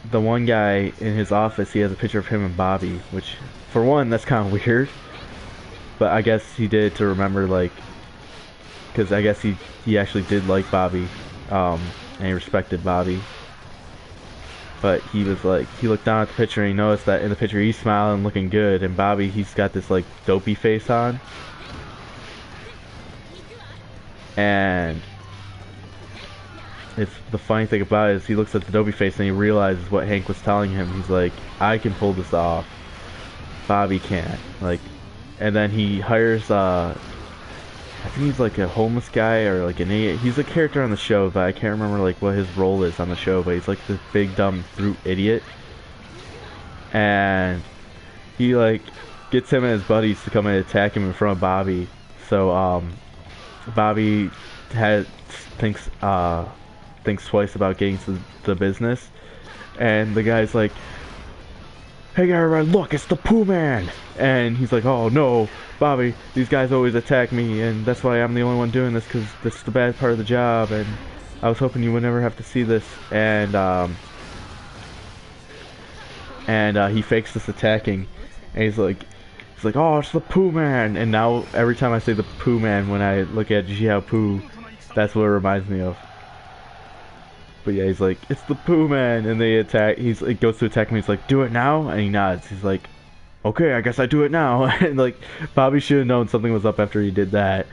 the one guy in his office, he has a picture of him and Bobby, which, for one, that's kind of weird. But I guess he did to remember, like, because I guess he actually did like Bobby. And he respected Bobby. But he was like, he looked down at the picture and he noticed that in the picture he's smiling, looking good, and Bobby, he's got this like dopey face on. And it's the funny thing about it is he looks at the dopey face and he realizes what Hank was telling him. He's like, I can pull this off. Bobby can't. Like, and then he hires I think he's like a homeless guy or like an idiot. He's a character on the show, but I can't remember like what his role is on the show, but he's like this big dumb brute idiot. And he like gets him and his buddies to come and attack him in front of Bobby. So Bobby thinks twice about getting to the business. And the guy's like, hey everybody, look, it's the Pooh Man! And he's like, oh no, Bobby, these guys always attack me, and that's why I'm the only one doing this, because that's the bad part of the job, and I was hoping you would never have to see this. And he fakes this attacking, and he's like, oh, it's the Pooh Man! And now, every time I say the Pooh Man, when I look at Xiao Pooh, that's what it reminds me of. But yeah, he's like, it's the Pooh Man, and they attack. He goes to attack him. He's like, do it now, and he nods. He's like, okay, I guess I do it now. And like, Bobby should have known something was up after he did that.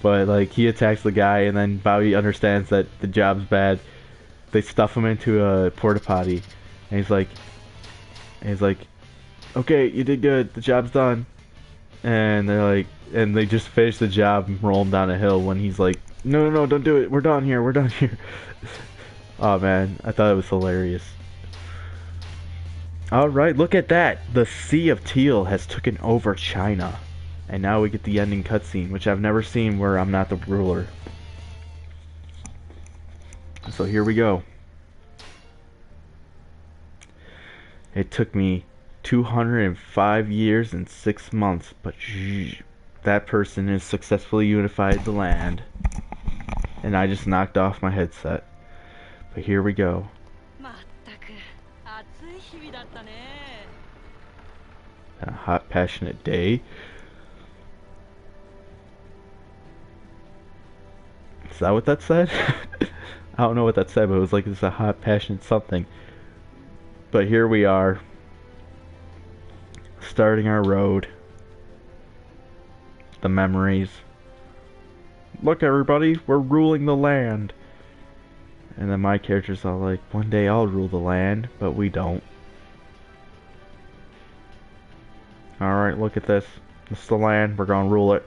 But like, he attacks the guy, and then Bobby understands that the job's bad. They stuff him into a porta potty, and he's like, okay, you did good. The job's done. And they're like, and they just finish the job and roll him down a hill when he's like, no, don't do it. We're done here. We're done here. Oh man, I thought it was hilarious. Alright, look at that. The Sea of Teal has taken over China. And now we get the ending cutscene, which I've never seen where I'm not the ruler. So here we go. It took me 205 years and 6 months, but that person has successfully unified the land. And I just knocked off my headset. But here we go. A hot, passionate day. Is that what that said? I don't know what that said, but it was like it's a hot, passionate something. But here we are, starting our road. The memories. Look everybody, we're ruling the land. And then my character's all like, one day I'll rule the land, but we don't. Alright, look at this. This is the land, we're gonna rule it.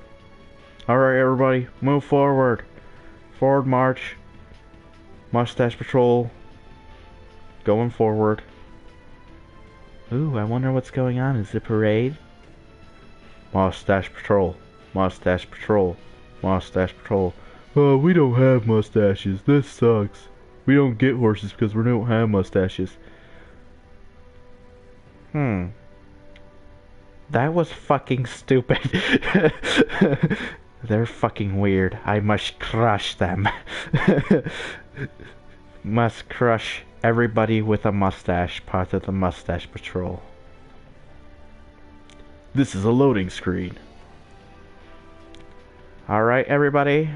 Alright everybody, move forward. Forward march. Mustache patrol. Going forward. Ooh, I wonder what's going on. Is it a parade? Mustache patrol. Mustache patrol. Mustache patrol. Oh, we don't have mustaches. This sucks. We don't get horses because we don't have mustaches. That was fucking stupid. They're fucking weird. I must crush them. Must crush everybody with a mustache, part of the Mustache Patrol. This is a loading screen. Alright, everybody.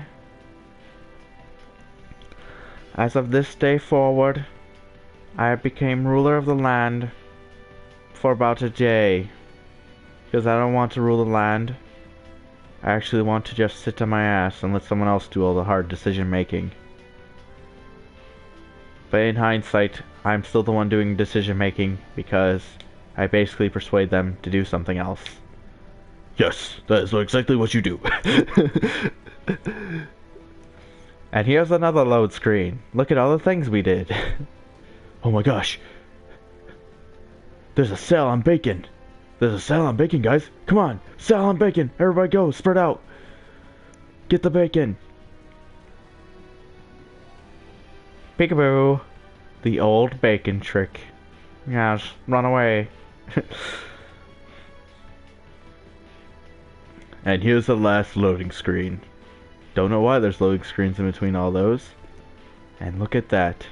As of this day forward, I became ruler of the land for about a day. Because I don't want to rule the land. I actually want to just sit on my ass and let someone else do all the hard decision making. But in hindsight, I'm still the one doing decision making because I basically persuade them to do something else. Yes, that is exactly what you do. And here's another load screen. Look at all the things we did. Oh my gosh. There's a sale on bacon. There's a sale on bacon, guys. Come on. Sale on bacon. Everybody go. Spread out. Get the bacon. Peekaboo. The old bacon trick. Yes, run away. And here's the last loading screen. Don't know why there's loading screens in between all those. And look at that.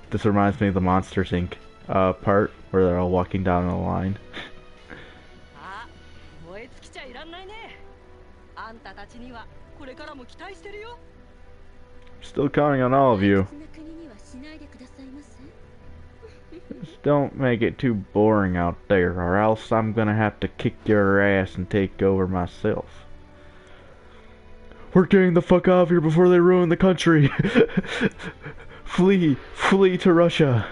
This reminds me of the Monsters Inc. Part where they're all walking down a line. Still counting on all of you. Just don't make it too boring out there, or else I'm gonna have to kick your ass and take over myself. We're getting the fuck out of here before they ruin the country. Flee to Russia.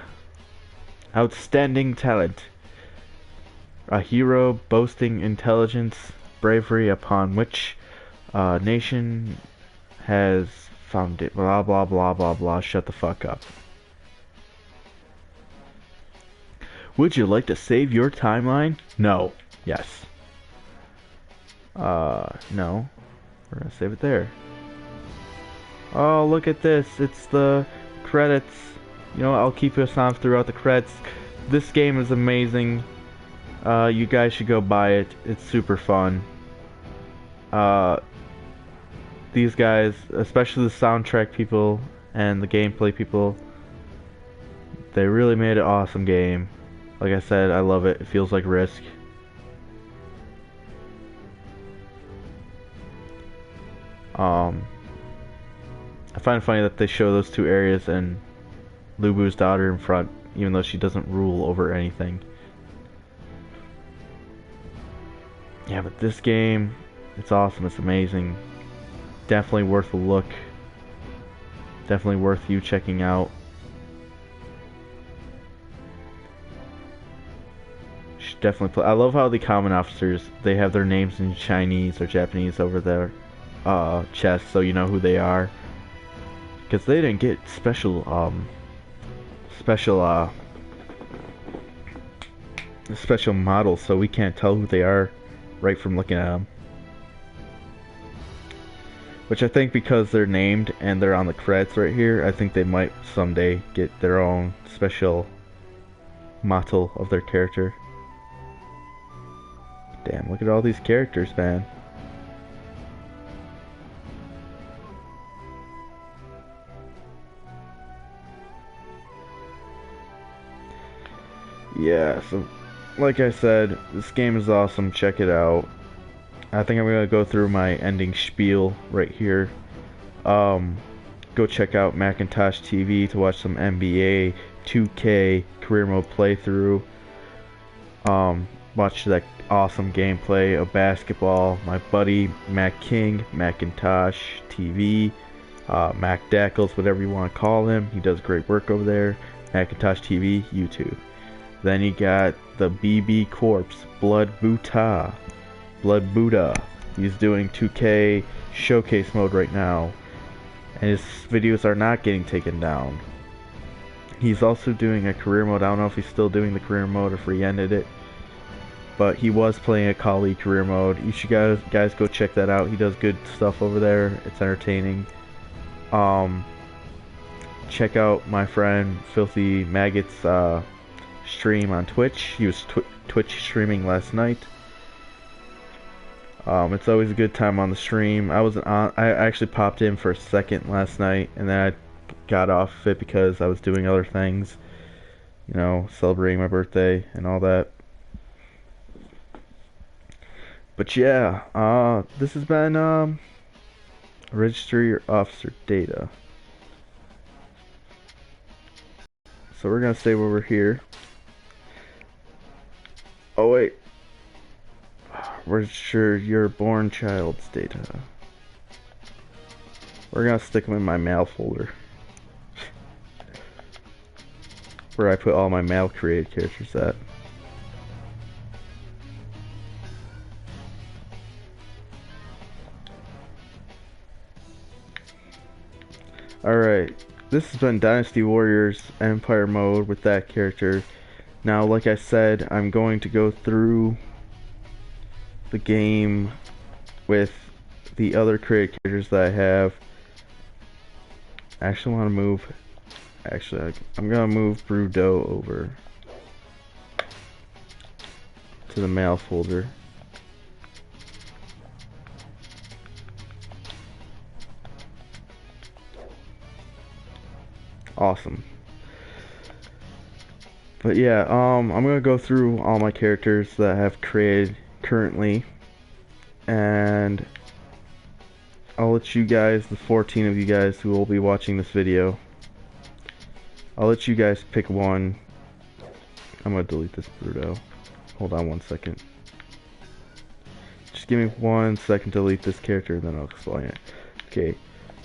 Outstanding talent. A hero boasting intelligence, bravery upon which a nation has founded. Blah blah blah blah blah. Shut the fuck up. Would you like to save your timeline? No. Yes. No. We're gonna save it there. Oh, look at this. It's the credits. You know, I'll keep us on throughout the credits. This game is amazing. You guys should go buy it. It's super fun. These guys, especially the soundtrack people and the gameplay people, they really made an awesome game. Like I said, I love it. It feels like Risk. I find it funny that they show those two areas and Lubu's daughter in front, even though she doesn't rule over anything. Yeah, but this game, it's awesome, it's amazing. Definitely worth a look. Definitely worth you checking out. Should definitely play. I love how the common officers, they have their names in Chinese or Japanese over their chest, so you know who they are. Because they didn't get special models, so we can't tell who they are right from looking at them. Which I think because they're named and they're on the credits right here, I think they might someday get their own special model of their character. Damn, look at all these characters, man. Yeah, so like I said, this game is awesome. Check it out. I think I'm gonna go through my ending spiel right here. Go check out Macintosh TV to watch some NBA 2K career mode playthrough. Watch that awesome gameplay of basketball. My buddy Mac King, Macintosh TV, Mac Dackles, whatever you want to call him. He does great work over there. Macintosh TV, YouTube. Then you got the BB Corpse, Blood Buddha. He's doing 2K showcase mode right now, and his videos are not getting taken down. He's also doing a career mode. I don't know if he's still doing the career mode or if he ended it, but he was playing a colleague career mode. You should guys go check that out. He does good stuff over there. It's entertaining. Check out my friend Filthy Maggot's stream on Twitch. He was Twitch streaming last night. It's always a good time on the stream. I actually popped in for a second last night, and then I got off it because I was doing other things, you know, celebrating my birthday and all that. But yeah, this has been register your officer data. So we're gonna stay over here. Oh wait. Register your born child's data. We're gonna stick them in my mail folder. Where I put all my mail created characters at. Alright, this has been Dynasty Warriors Empire mode with that character. Now, like I said, I'm going to go through the game with the other created characters that I have. I actually want to move. Actually, I'm gonna move Brudo over to the mail folder. Awesome. But yeah, I'm gonna go through all my characters that I have created currently, and I'll let you guys, the 14 of you guys who will be watching this video, I'll let you guys pick one. I'm gonna delete this Bruto. Hold on 1 second. Just give me 1 second to delete this character, and then I'll explain it. Okay,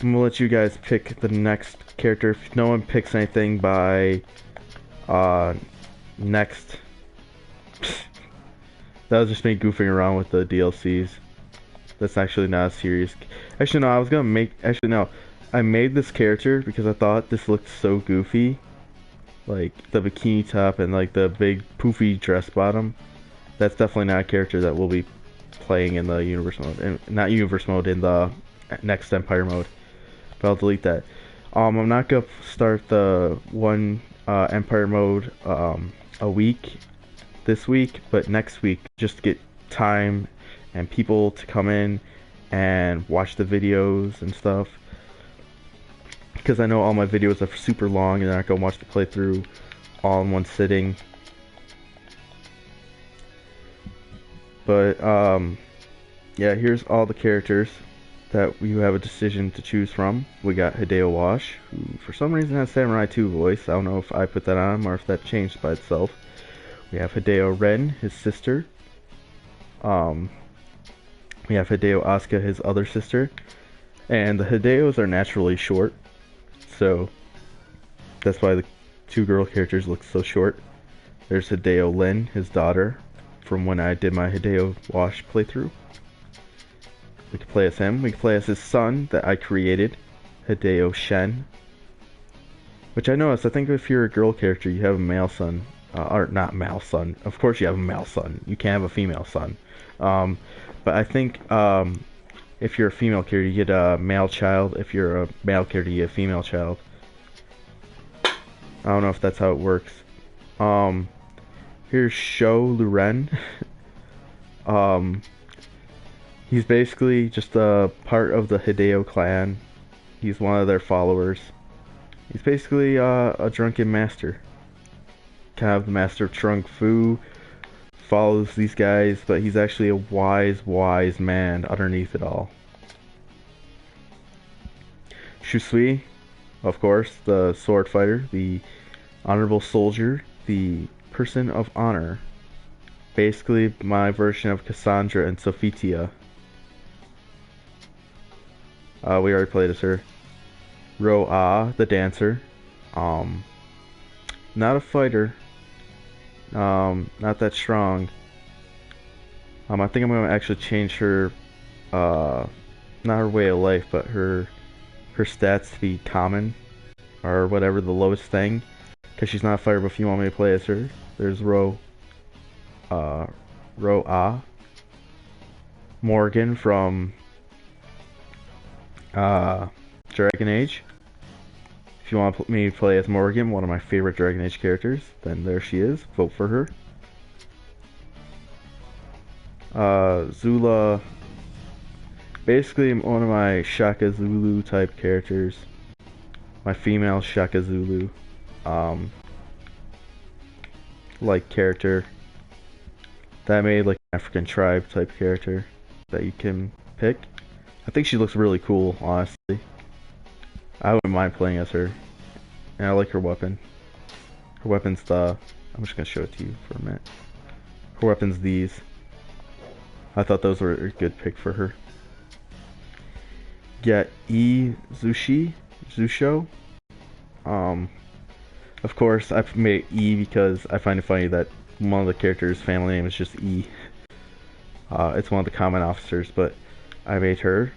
I'm gonna let you guys pick the next character. If no one picks anything by next. That was just me goofing around with the DLCs. That's actually not serious. Actually, no, I was gonna make. Actually, no. I made this character because I thought this looked so goofy. Like the bikini top and like the big poofy dress bottom. That's definitely not a character that we'll be playing in the universe mode. And not universe mode, in the next Empire mode. But I'll delete that. I'm not gonna start the one Empire mode a week this week, but next week, just to get time and people to come in and watch the videos and stuff, because I know all my videos are super long and they're not gonna watch the playthrough all in one sitting. But yeah, here's all the characters. that you have a decision to choose from. We got Hideo Wash, who for some reason has Samurai 2 voice. I don't know if I put that on him or if that changed by itself. We have Hideo Ren, his sister. We have Hideo Asuka, his other sister. And the Hideos are naturally short, so that's why the two girl characters look so short. There's Hideo Lin, his daughter, from when I did my Hideo Wash playthrough. We can play as him. We can play as his son that I created, Hideo Shen. Which I noticed, I think if you're a girl character, you have a male son. Or not male son. Of course you have a male son. You can't have a female son. But I think if you're a female character, you get a male child. If you're a male character, you get a female child. I don't know if that's how it works. Here's Shou Luren. He's basically just a part of the Hideo clan. He's one of their followers. He's basically a drunken master. Kind of the master of Trung Fu. Follows these guys, but he's actually a wise man underneath it all. Shusui, of course, the sword fighter, the honorable soldier, the person of honor. Basically my version of Cassandra and Sophitia. We already played as her. Ro-Ah, the dancer. Not a fighter. Not that strong. I think I'm gonna actually change her, not her way of life, but her stats to be common, or whatever, the lowest thing. Because she's not a fighter, but if you want me to play as her, there's Ro-Ah. Morgan from Dragon Age. If you want me to play as Morgan, one of my favorite Dragon Age characters, then there she is. Vote for her. Zula, basically one of my Shaka Zulu type characters. My female Shaka Zulu, like character. That made like an African tribe type character that you can pick. I think she looks really cool, honestly. I wouldn't mind playing as her. And I like her weapon. Her weapon's the... I'm just gonna show it to you for a minute. Her weapon's these. I thought those were a good pick for her. Get Zusho. Of course, I've made E because I find it funny that one of the characters' family name is just E. It's one of the common officers, but I made her.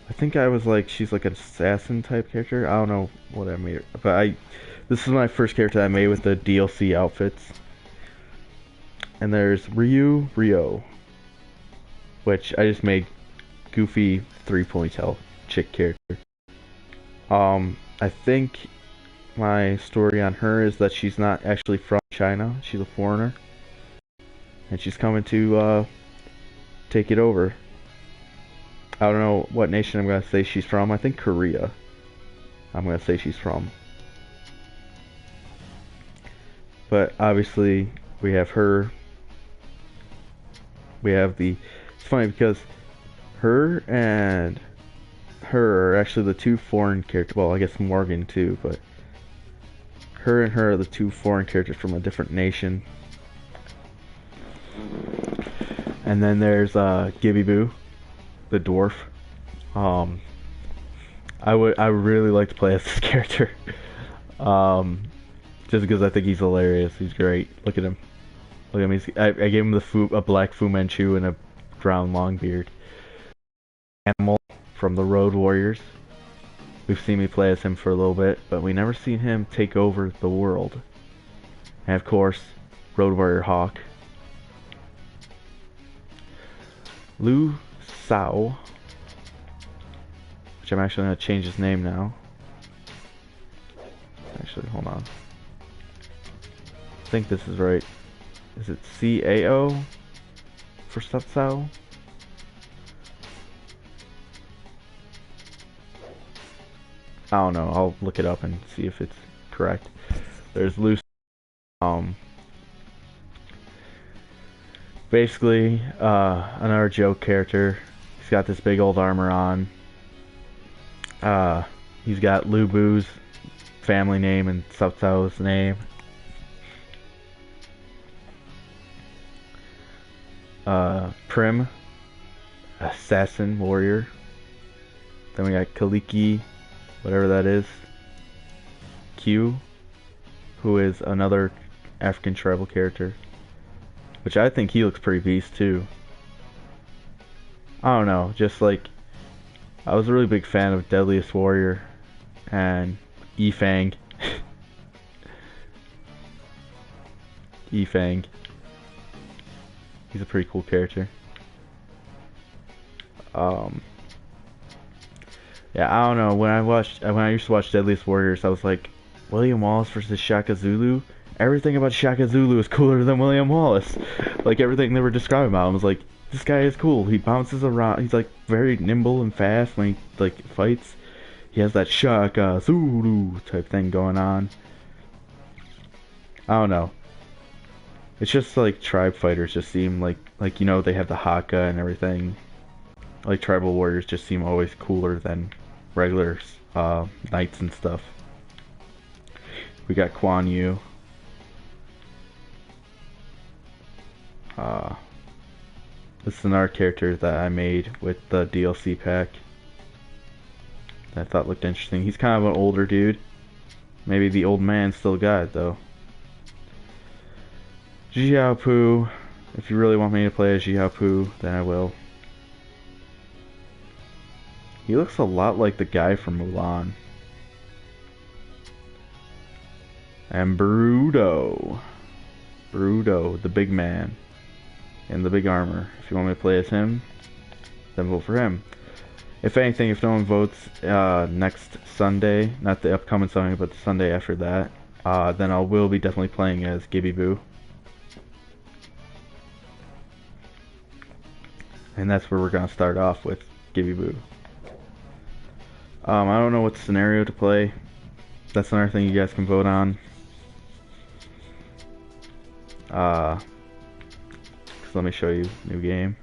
I think I was like, she's like an assassin type character. I don't know what I made her, but this is my first character I made with the DLC outfits. And there's Rio, which I just made goofy 3-ponytail chick character. I think my story on her is that she's not actually from China. She's a foreigner, and she's coming to take it over. I don't know what nation I'm going to say she's from. I think Korea. I'm going to say she's from. But obviously, we have her. We have the... It's funny because her and her are actually the two foreign characters. Well, I guess Morgan too, but her and her are the two foreign characters from a different nation. And then there's Gibby Boo, the dwarf. I would really like to play as this character. Just because I think he's hilarious. He's great. Look at him. Look at him. I gave him a black Fu Manchu and a brown long beard. Animal from the Road Warriors. We've seen me play as him for a little bit, but we never seen him take over the world. And of course, Road Warrior Hawk. Lu Sao, which I'm actually going to change his name now. Actually, hold on. I think this is right. Is it CAO for Sao? I don't know. I'll look it up and see if it's correct. There's Lu. Basically, another joke character. got this big old armor on. He's got Lubu's family name and Cao Cao's name. Prim, assassin warrior. Then we got Kaliki, whatever that is. Q, who is another African tribal character, which I think he looks pretty beast too. I don't know, just like, I was a really big fan of Deadliest Warrior and Yifang. Yifang. He's a pretty cool character. Yeah, I don't know. When I used to watch Deadliest Warriors, I was like, William Wallace versus Shaka Zulu. Everything about Shaka Zulu is cooler than William Wallace. Like everything they were describing about him was like, this guy is cool. He bounces around. He's like very nimble and fast when he like fights. He has that Shaka Zulu type thing going on. I don't know. It's just like tribe fighters just seem like you know, they have the haka and everything. Like tribal warriors just seem always cooler than regular knights and stuff. We got Kuan Yu. This is another character that I made with the DLC pack that I thought looked interesting. He's kind of an older dude. Maybe the old man still got it though. Xiaopu. If you really want me to play as Xiaopu, then I will. He looks a lot like the guy from Mulan. And Bruto. Bruto, the big man. In the big armor. If you want me to play as him, then vote for him. If anything, if no one votes next Sunday, not the upcoming Sunday, but the Sunday after that, then I will be definitely playing as Gibby Boo. And that's where we're going to start off with Gibby Boo. I don't know what scenario to play. That's another thing you guys can vote on. So let me show you new game.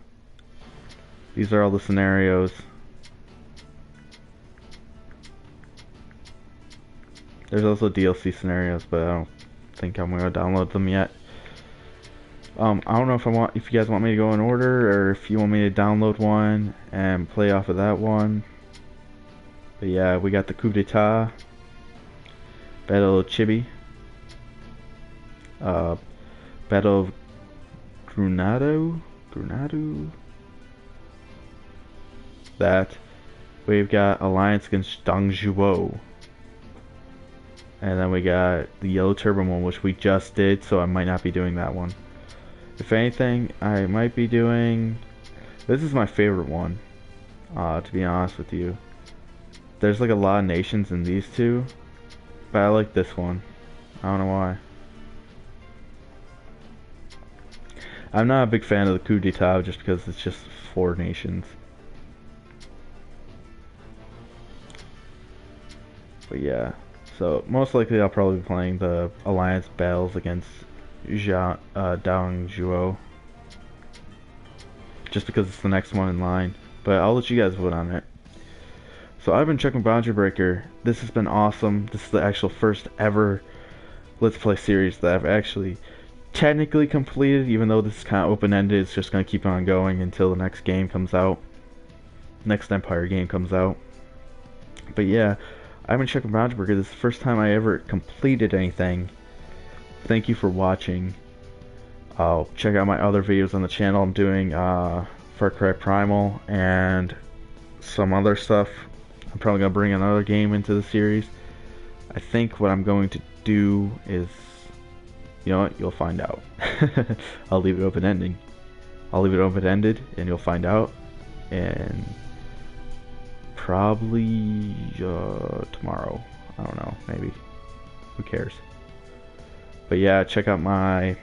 These are all the scenarios. There's also DLC scenarios, but I don't think I'm gonna download them yet. I don't know if you guys want me to go in order, or if you want me to download one and play off of that one. But yeah, we got the coup d'etat, Battle of Chibi, Battle of Grunado, that. We've got Alliance against Dongzhuo. And then we got the Yellow Turban one, which we just did, so I might not be doing that one. If anything, I might be doing... This is my favorite one, to be honest with you. There's like a lot of nations in these two, but I like this one. I don't know why. I'm not a big fan of the coup d'etat just because it's just 4 nations. But yeah, so most likely I'll probably be playing the Alliance battles against Dongzhuo, just because it's the next one in line. But I'll let you guys vote on it. So I've been checking Boundary Breaker. This has been awesome. This is the actual first ever Let's Play series that I've actually technically completed, even though this is kind of open-ended. It's just going to keep on going until the next game comes out. Next Empire game comes out. But yeah, I've been checking Boundary Breaker. This is the first time I ever completed anything. Thank you for watching. I'll check out my other videos on the channel. I'm doing Far Cry Primal and some other stuff. I'm probably going to bring another game into the series. I think what I'm going to do is, you know what, you'll find out. I'll leave it open-ended. I'll leave it open-ended and you'll find out. And probably tomorrow. I don't know, maybe. Who cares? But yeah, check out my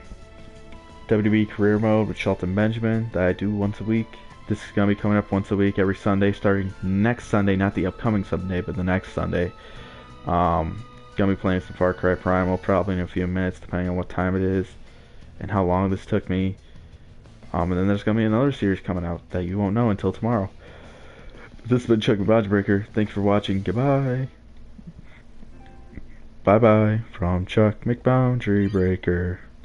WWE career mode with Shelton Benjamin that I do once a week. This is going to be coming up once a week every Sunday, starting next Sunday, not the upcoming Sunday, but the next Sunday. Going to be playing some Far Cry Primal probably in a few minutes, depending on what time it is and how long this took me. And then there's going to be another series coming out that you won't know until tomorrow. This has been Chuck McBoundary Breaker. Thanks for watching. Goodbye. Bye bye from Chuck McBoundary Breaker.